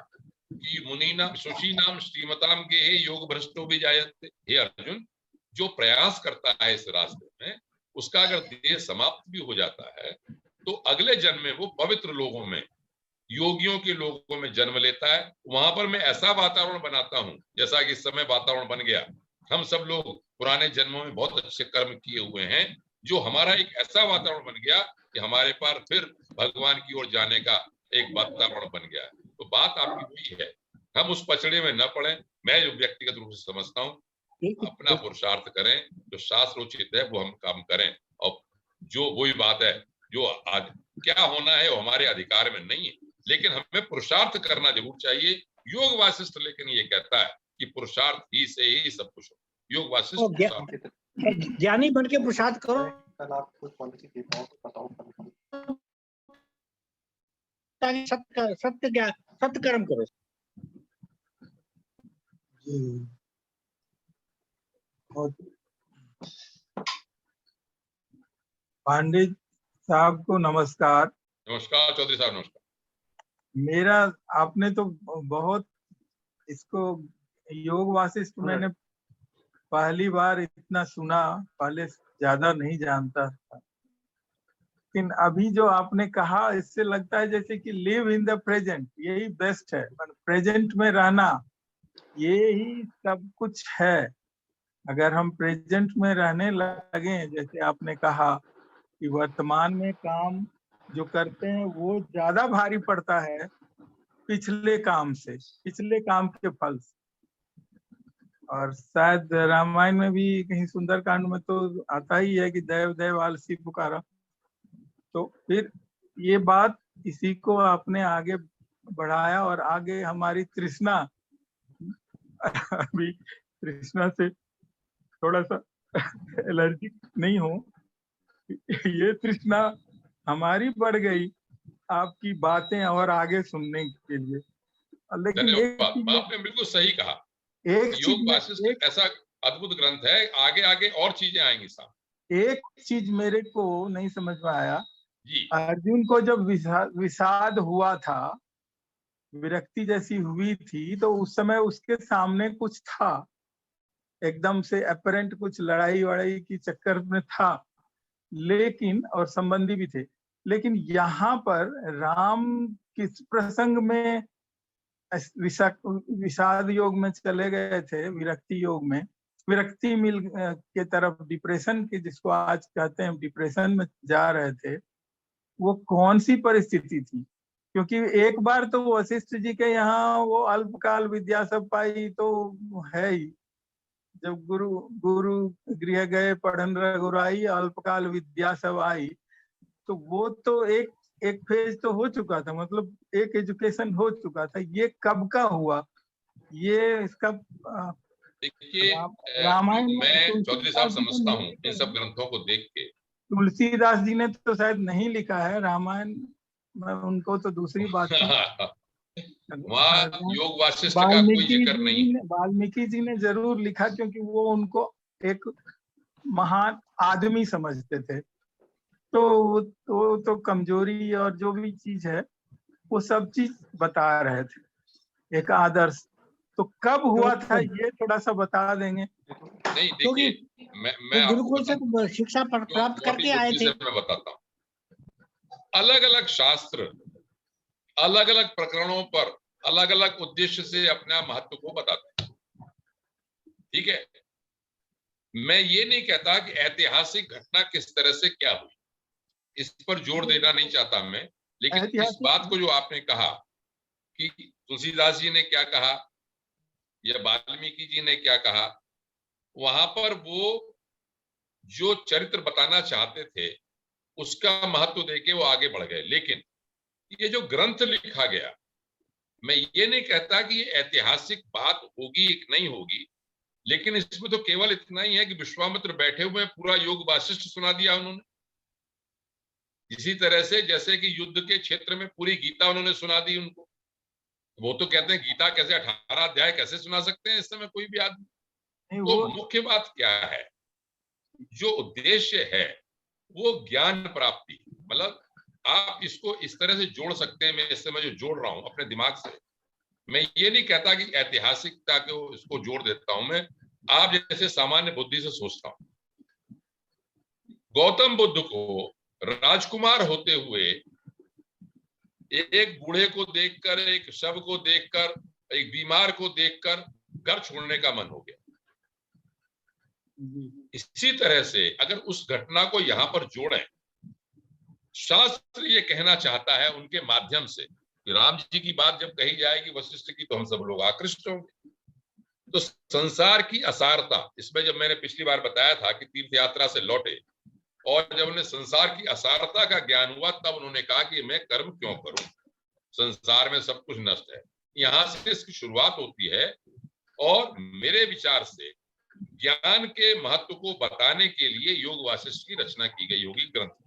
कि मुनीना सुशीनाम श्रीमताम के योग भ्रष्टो भी जायते। हे अर्जुन, जो प्रयास करता है इस रास्ते में, उसका अगर देह समाप्त भी हो जाता है तो अगले जन्म में वो पवित्र लोगों में, योगियों के लोगों में जन्म लेता है। वहां पर मैं ऐसा वातावरण बनाता हूं जैसा कि इस समय वातावरण बन गया। हम सब लोग पुराने जन्मों में बहुत अच्छे कर्म किए हुए हैं, जो हमारा एक ऐसा वातावरण बन गया कि हमारे पास फिर भगवान की ओर जाने का एक वातावरण बन गया है। तो बात आपकी वही है, हम उस पचड़े में न पड़े। मैं जो व्यक्तिगत रूप से समझता हूँ, अपना पुरुषार्थ करें, जो शास्त्रोचित है वो हम काम करें। और जो वही बात है, जो क्या होना है वो हमारे अधिकार में नहीं है, लेकिन हमें पुरुषार्थ करना जरूर चाहिए। योग वासिष्ठ लेकिन ये कहता है कि पुरुषार्थ ही से ही सब कुछ हो। योग वासिष्ठ ज्ञानी बन के पुरुषार्थ करो। सत्य कर्म करो। पांडे साहब को नमस्कार। नमस्कार चौधरी साहब, नमस्कार। मेरा आपने तो बहुत इसको योग वासिष्ठ मैंने पहली बार इतना सुना, पहले ज्यादा नहीं जानता था, लेकिन अभी जो आपने कहा इससे लगता है जैसे कि लिव इन द प्रेजेंट, यही बेस्ट है। प्रेजेंट में रहना यही सब कुछ है। अगर हम प्रेजेंट में रहने लगे, जैसे आपने कहा कि वर्तमान में काम जो करते हैं वो ज्यादा भारी पड़ता है पिछले काम से, पिछले काम के फल से। और शायद रामायण में भी कहीं सुंदरकांड में तो आता ही है कि देव देव आलसी पुकारा। तो फिर ये बात इसी को आपने आगे बढ़ाया और आगे हमारी तृष्णा, अभी तृष्णा से थोड़ा सा एलर्जी नहीं हो, ये तृष्णा हमारी बढ़ गई आपकी बातें और आगे सुनने के लिए। लेकिन आपने बिल्कुल सही कहा, योग वासिष्ठ ऐसा अद्भुत ग्रंथ है, आगे आगे और चीजें आएंगी साहब। एक चीज मेरे को नहीं समझ में आया जी। अर्जुन को जब विषाद हुआ था, विरक्ति जैसी हुई थी, तो उस समय उसके सामने कुछ था, एकदम से अपरेंट कुछ लड़ाई वड़ाई की चक्कर में था, लेकिन और संबंधी भी थे। लेकिन यहाँ पर राम किस प्रसंग में विषाद योग में चले गए थे, विरक्ति योग में, विरक्ति मिल के तरफ, डिप्रेशन के जिसको आज कहते हैं डिप्रेशन में जा रहे थे, वो कौन सी परिस्थिति थी? क्योंकि एक बार तो वशिष्ठ जी के यहाँ वो अल्पकाल विद्या सब पाई तो है ही, जब गुरु गृह गए पढ़न रघुराई अल्पकाल विद्या सब आई, तो वो तो एक फेज तो हो चुका था, मतलब एक एजुकेशन हो चुका था। ये कब का हुआ, ये इसका देखिए रामायण मैं चौधरी साहब समझता हूँ इन सब ग्रंथों को देख के, तुलसीदास जी ने तो शायद नहीं लिखा है रामायण, उनको तो दूसरी बात है। वहाँ योग वासिष्ठ का कोई जिक्र नहीं है। वाल्मीकि जी ने जरूर लिखा, क्योंकि वो उनको एक महान आदमी समझते थे, तो कमजोरी और जो भी चीज है वो सब चीज बता रहे थे, एक आदर्श। तो कब हुआ था ये थोड़ा सा बता देंगे? नहीं देखिए मैं गुरुकुल से शिक्षा प्राप्त करके आए थे। मैं बताता हूँ, अलग अलग शास्त्र अलग अलग प्रकरणों पर अलग अलग उद्देश्य से अपना महत्व को बताते हैं, ठीक है। मैं ये नहीं कहता कि ऐतिहासिक घटना किस तरह से क्या हुई, इस पर जोर देना नहीं चाहता मैं, लेकिन इस बात को जो आपने कहा कि तुलसीदास जी ने क्या कहा या वाल्मीकि जी ने क्या कहा, वहां पर वो जो चरित्र बताना चाहते थे उसका महत्व देके वो आगे बढ़ गए। लेकिन ये जो ग्रंथ लिखा गया, मैं ये नहीं कहता कि ये ऐतिहासिक बात होगी कि नहीं होगी, लेकिन इसमें तो केवल इतना ही है कि विश्वामित्र बैठे हुए पूरा योग वासिष्ठ सुना दिया उन्होंने। इसी तरह से जैसे कि युद्ध के क्षेत्र में पूरी गीता उन्होंने सुना दी उनको। वो तो कहते हैं गीता कैसे 18 अध्याय कैसे सुना सकते हैं इस समय कोई भी आदमी। तो मुख्य बात क्या है, जो उद्देश्य है वो ज्ञान प्राप्ति, मतलब आप इसको इस तरह से जोड़ सकते हैं। मैं इस समय जो जोड़ रहा हूं अपने दिमाग से, मैं ये नहीं कहता कि ऐतिहासिकता को इसको जोड़ देता हूं, मैं आप जैसे सामान्य बुद्धि से सोचता हूं। गौतम बुद्ध को राजकुमार होते हुए एक बूढ़े को देखकर, एक शव को देखकर, एक बीमार को देखकर घर छोड़ने का मन हो गया। इसी तरह से अगर उस घटना को यहां पर जोड़ें, शास्त्र ये कहना चाहता है उनके माध्यम से कि राम जी की बात जब कही जाएगी वशिष्ठ की, तो हम सब लोग आकृष्ट होंगे। तो संसार की असारता, इसमें जब मैंने पिछली बार बताया था कि तीर्थ यात्रा से लौटे और जब उन्हें संसार की असारता का ज्ञान हुआ, तब उन्होंने कहा कि मैं कर्म क्यों करूं, संसार में सब कुछ नष्ट है। यहां से इसकी शुरुआत होती है। और मेरे विचार से ज्ञान के महत्व को बताने के लिए योग वासिष्ठ की रचना की गई होगी ग्रंथ।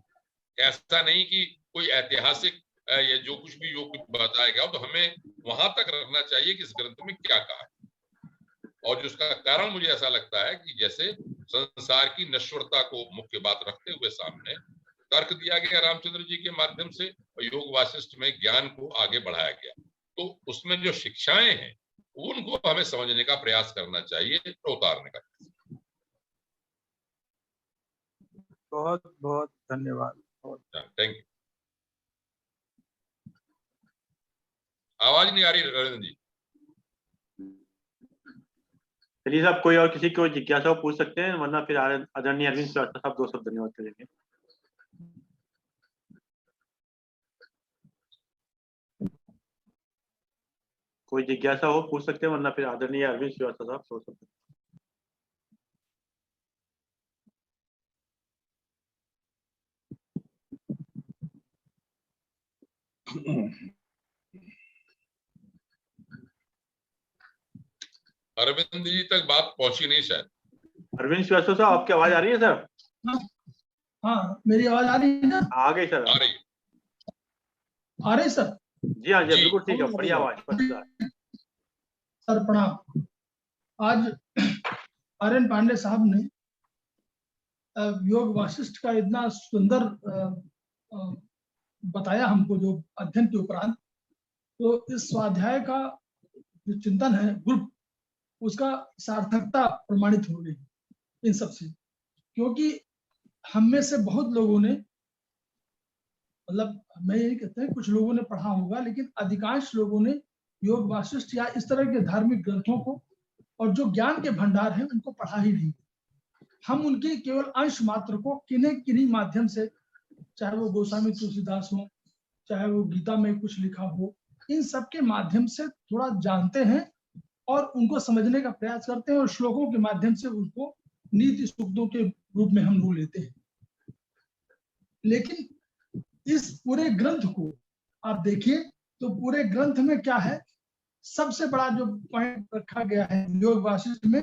ऐसा नहीं कि कोई ऐतिहासिक या जो कुछ भी योग बताया गया, तो हमें वहां तक रखना चाहिए कि इस ग्रंथ में क्या कहा है। और जिसका कारण मुझे ऐसा लगता है कि जैसे संसार की नश्वरता को मुख्य बात रखते हुए सामने तर्क दिया गया रामचंद्र जी के माध्यम से, और योग वासिष्ठ में ज्ञान को आगे बढ़ाया गया, तो उसमें जो शिक्षाएं हैं उनको हमें समझने का प्रयास करना चाहिए, तो उतारने का। बहुत बहुत धन्यवाद। Thank you. आवाज नहीं आ रही रविंद्र जी। चलिए साहब, कोई और किसी को जिज्ञासा पूछ सकते हैं, वरना फिर आदरणीय अरविंद श्रीवास्तव साहब 2 शब्द धन्यवाद करेंगे। कोई जिज्ञासा हो पूछ सकते हैं, वरना फिर आदरणीय अरविंद श्रीवास्तव साहब 2 शब्द। अरविंद जी तक बात पहुंची नहीं शायद। अरविंद श्रीवास्तव साहब, आपकी आवाज आ रही है सर? हाँ, मेरी आवाज आ रही है ना? आ गई सर। आ रही सर? जी हाँ जी, बिल्कुल ठीक है, बढ़िया आवाज। सर प्रणाम। आज आर्यन पांडे साहब ने योग वासिष्ठ का इतना सुंदर बताया हमको, जो अध्ययन के उपरांत, तो इस स्वाध्याय का जो चिंतन है ग्रुप, उसका सार्थकता प्रमाणित हो गई इन सब से। क्योंकि हम में से बहुत लोगों ने, मतलब मैं यही कहता है कुछ लोगों ने पढ़ा होगा, लेकिन अधिकांश लोगों ने योग वासिष्ठ या इस तरह के धार्मिक ग्रंथों को और जो ज्ञान के भंडार हैं उनको पढ़ा ही नहीं। हम उनके केवल अंश मात्र को किन्हीं किन्हीं माध्यम से, चाहे वो गोस्वामी तुलसीदास हो, चाहे वो गीता में कुछ लिखा हो, इन सब के माध्यम से थोड़ा जानते हैं और उनको समझने का प्रयास करते हैं और श्लोकों के माध्यम से उनको नीति सूक्तों के रूप में हम लोग लेते हैं। लेकिन इस पूरे ग्रंथ को आप देखिए तो पूरे ग्रंथ में क्या है, सबसे बड़ा जो पॉइंट रखा गया है योग वासिष्ठ में,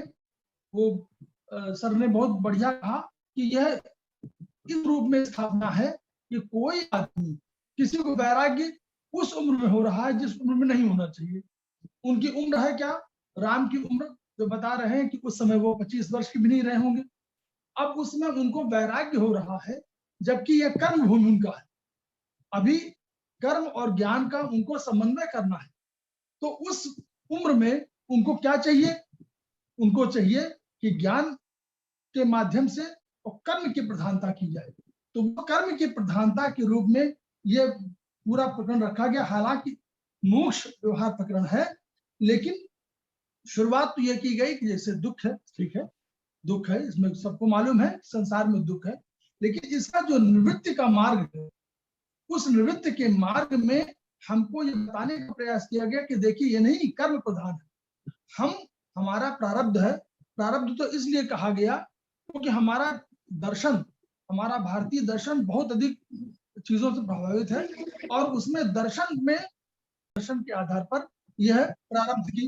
वो सर ने बहुत बढ़िया कहा कि यह इस रूप में स्थापना है कि कोई आदमी, किसी को वैराग्य उस उम्र में हो रहा है जिस उम्र में नहीं होना चाहिए। उनकी उम्र है क्या, राम की उम्र जो बता रहे हैं कि उस समय वो 25 वर्ष के भी नहीं रहे होंगे। अब उसमें उनको वैराग्य हो रहा है, जबकि यह कर्म भूमि उनका है। अभी कर्म और ज्ञान का उनको समन्वय करना है। तो उस उम्र में उनको क्या चाहिए, उनको चाहिए कि ज्ञान के माध्यम से और कर्म की प्रधानता की जाए। तो वो कर्म की प्रधानता के रूप में ये पूरा प्रकरण रखा गया। हालांकि मोक्ष व्यवहार प्रकरण है, लेकिन शुरुआत तो ये की गई कि जैसे दुख है, ठीक है, दुख है, इसमें सबको मालूम है संसार में दुख है, लेकिन इसका जो निवृत्ति का मार्ग है, उस निवृत्ति के मार्ग में हमको ये बताने का प्रयास किया गया कि देखिए ये नहीं कर्म प्रधान है, हमारा प्रारब्ध है। प्रारब्ध तो इसलिए कहा गया क्योंकि हमारा दर्शन, हमारा भारतीय दर्शन बहुत अधिक चीजों से प्रभावित है और उसमें दर्शन के आधार पर यह प्रारब्ध की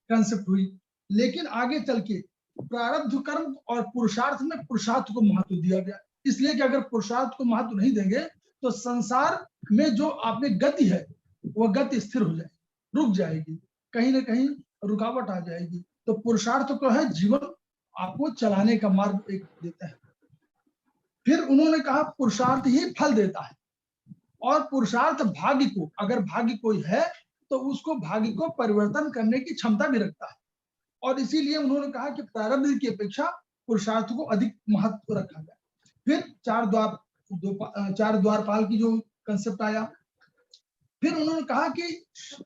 कंसेप्ट हुई। लेकिन आगे चल के प्रारब्ध कर्म और पुरुषार्थ में पुरुषार्थ को महत्व दिया गया, इसलिए कि अगर पुरुषार्थ को महत्व नहीं देंगे तो संसार में जो आपने गति है वह गति स्थिर हो जाएगी, रुक जाएगी, कहीं ना कहीं रुकावट आ जाएगी। तो पुरुषार्थ को है जीवन आपको चलाने का मार्ग एक देता है। फिर उन्होंने कहा पुरुषार्थ ही फल देता है और पुरुषार्थ भाग्य को, अगर भाग्य कोई है तो उसको भाग्य को परिवर्तन करने की क्षमता भी रखता है। और इसीलिए उन्होंने कहा कि प्रारब्ध की अपेक्षा पुरुषार्थ को अधिक महत्व रखा गया। फिर चार द्वारपाल की जो कंसेप्ट आया, फिर उन्होंने कहा कि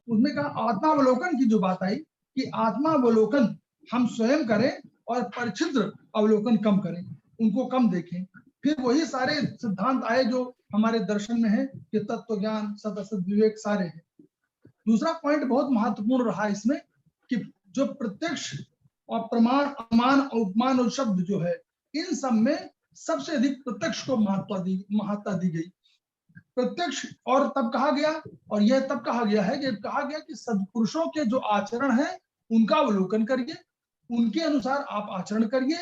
उसमें कहा आत्मावलोकन की जो बात आई कि आत्मावलोकन हम स्वयं करें और परिच्छिद्र अवलोकन कम करें, उनको कम देखें। फिर वही सारे सिद्धांत आए जो हमारे दर्शन में है कि तत्व ज्ञान, सत असत विवेक सारे हैं। दूसरा पॉइंट बहुत महत्वपूर्ण रहा इसमें कि जो प्रत्यक्ष और प्रमाण, अनुमान, उपमान और शब्द जो है, इन सब में सबसे अधिक प्रत्यक्ष को महत्ता दी गई। प्रत्यक्ष और तब कहा गया, और यह तब कहा गया है जब कहा गया कि सद्पुरुषों के जो आचरण है उनका अवलोकन करिए, उनके अनुसार आप आचरण करिए,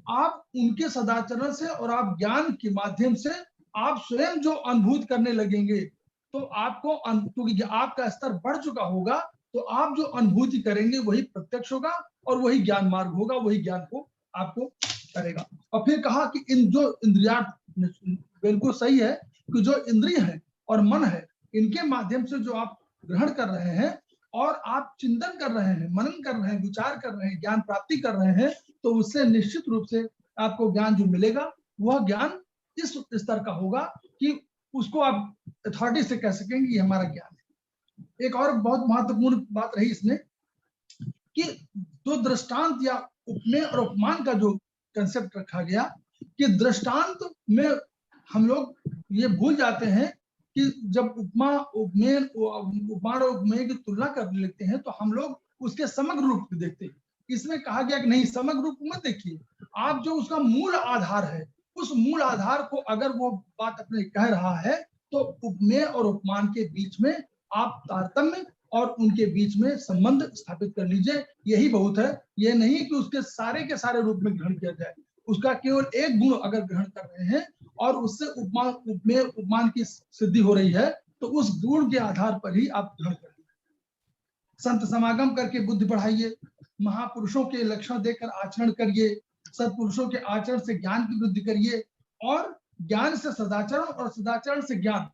आप उनके सदाचरण से और आप ज्ञान के माध्यम से आप स्वयं जो अनुभूत करने लगेंगे तो आपको, क्योंकि आपका स्तर बढ़ चुका होगा, तो आप जो अनुभूति करेंगे वही प्रत्यक्ष होगा और वही ज्ञान मार्ग होगा, वही ज्ञान को आपको करेगा। और फिर कहा कि इन जो इंद्रिया, बिल्कुल सही है कि जो इंद्रिय है और मन है, इनके माध्यम से जो आप ग्रहण कर रहे हैं और आप चिंतन कर रहे हैं, मनन कर रहे हैं, विचार कर रहे हैं, ज्ञान प्राप्ति कर रहे हैं, तो उससे निश्चित रूप से आपको ज्ञान जो मिलेगा वह ज्ञान इस स्तर का होगा कि उसको आप अथॉरिटी से कह सकेंगे ये हमारा ज्ञान है। एक और बहुत महत्वपूर्ण बात रही इसमें कि दो दृष्टांत या उपमेय और उपमान का जो कंसेप्ट रखा गया कि दृष्टांत में हम लोग ये भूल जाते हैं कि जब उपमान और उपमेय की तुलना करने लगते हैं तो हम लोग उसके समग्र रूप में देखते हैं। इसमें कहा गया कि नहीं, समग्र रूप मत देखिए, आप जो उसका मूल आधार है उस मूल आधार को अगर वो बात अपने कह रहा है तो उपमेय और उपमान के बीच में आप तारतम्य और उनके बीच में संबंध स्थापित कर लीजिए, यही बहुत है। ये नहीं कि उसके सारे के सारे रूप में ग्रहण किया जाए, उसका केवल एक गुण अगर ग्रहण कर रहे हैं और उससे उपमेय उपमान की सिद्धि हो रही है तो उस गुण के आधार पर ही आप ग्रहण करिए। संत समागम करके बुद्धि बढ़ाइए, महापुरुषों के लक्षण देखकर आचरण करिए, सत्पुरुषों के आचरण से ज्ञान की वृद्धि करिए और ज्ञान से सदाचरण और सदाचरण से ज्ञान।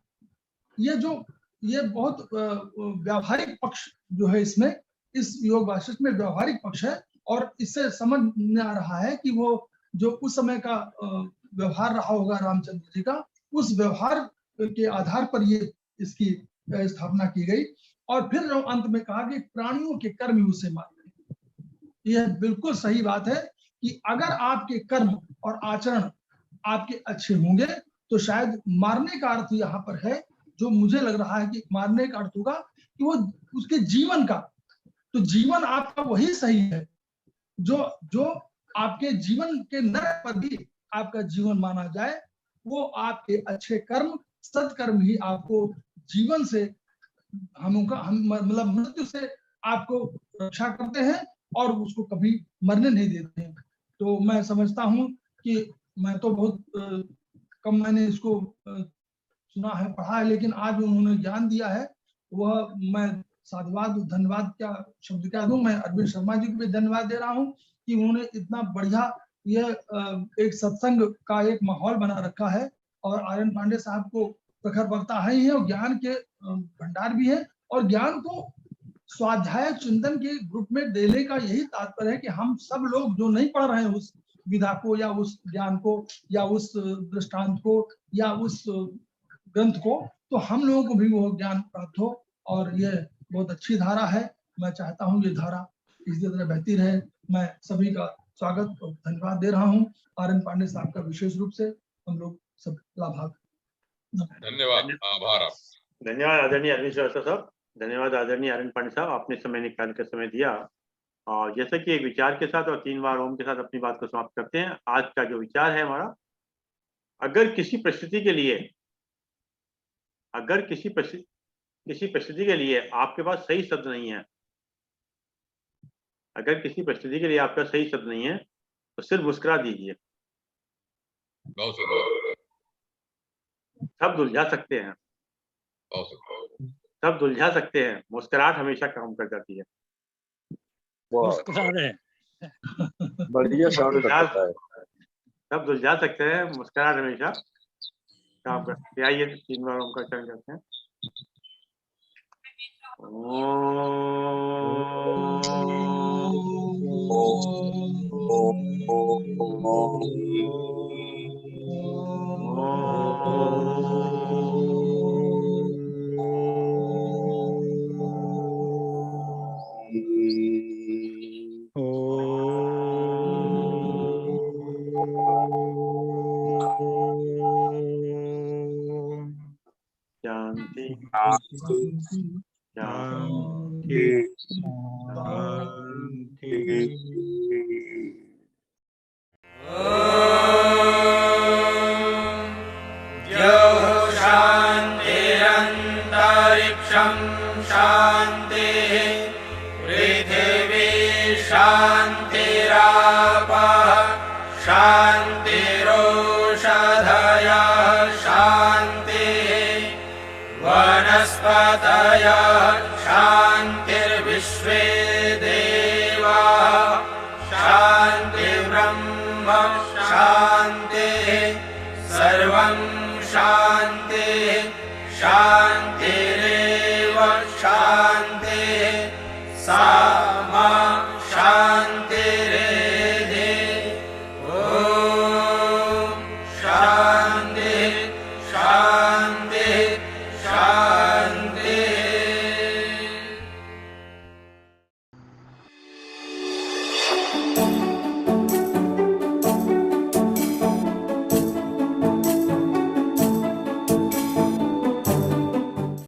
ये बहुत व्यावहारिक पक्ष जो है इसमें, इस योग वासिष्ठ में व्यावहारिक पक्ष है और इससे समझ में आ रहा है कि वो जो उस समय का व्यवहार रहा होगा रामचंद्र जी का, उस व्यवहार के आधार पर ये इसकी स्थापना की गई। और फिर जो अंत में कहा कि प्राणियों के कर्म उसे मारते। यह बिल्कुल सही बात है कि अगर आपके कर्म और आचरण आपके अच्छे होंगे तो शायद मारने का अर्थ यहाँ पर है जो मुझे लग रहा है कि मारने का अर्थ होगा कि वो उसके जीवन का, तो जीवन आपका वही सही है जो आपके जीवन के नरक पर भी आपका जीवन माना जाए, वो आपके अच्छे कर्म, सत्कर्म ही आपको जीवन से मतलब मृत्यु से आपको रक्षा करते हैं और उसको कभी मरने नहीं देते हैं। तो मैं समझता हूँ कि मैं तो बहुत कम मैंने इसको सुना है, पढ़ा है, लेकिन आज उन्होंने ज्ञान दिया है, वह मैं साधुवाद धन्यवाद क्या शब्द क्या दूं, मैं अरविंद शर्मा जी को भी धन्यवाद दे रहा हूं कि उन्होंने इतना बढ़िया ये एक सत्संग का एक माहौल बना रखा है। और आर्यन पांडे साहब को प्रखर वक्ता है ही है और ज्ञान के भंडार भी है, और ज्ञान को स्वाध्याय चिंतन के ग्रुप में देने का यही तात्पर्य है कि हम सब लोग जो नहीं पढ़ रहे हैं उस विधा को या उस ज्ञान को या उस दृष्टांत को या उस ग्रंथ को, तो हम लोगों को भी वो ज्ञान प्राप्त हो। और ये बहुत अच्छी धारा है, मैं चाहता हूँ ये धारा इसी तरह बहती रहे। मैं सभी का स्वागत और धन्यवाद दे रहा हूँ। आर्यन पांडे साहब का विशेष रूप से हम लोग सब लाभार्थी। धन्यवाद, आभार। धन्यवाद आदरणीय अरविंद श्रीवास्तव साहब, धन्यवाद आदरणीय आर्यन पांडे साहब, आपने समय निकाल कर समय दिया। और जैसे कि एक विचार के साथ और 3 बार ओम के साथ अपनी बात को समाप्त करते हैं। आज का जो विचार है हमारा, अगर किसी परिस्थिति के लिए आपके पास सही शब्द नहीं है, अगर किसी परिस्थिति के लिए आपका सही शब्द नहीं है, तो सिर्फ मुस्कुरा दीजिए। बहुत सुंदर। सब दुलझा सकते हैं, बहुत सुंदर। सब दुलझा सकते हैं, मुस्कुराहट हमेशा काम कर जाती है। मुस्कुरा रहे हैं। बढ़िया साउंड लगता है। सब दुलझा सकते हैं, मुस्कुराहट हमेशा काम करती है। आइए 3 बार ओम का उच्चारण करते हैं। शांति शान्तिरन्तरिक्षं शान्तिः पृथिवी शान्तिरापः शान्तिरोषधयः शान्तिः वनस्पतयः शान्तिर्विश्वे देवाः शान्तिर्ब्रह्म शान्तिः सर्वं शान्तिः शान्तिरेव शान्तिः।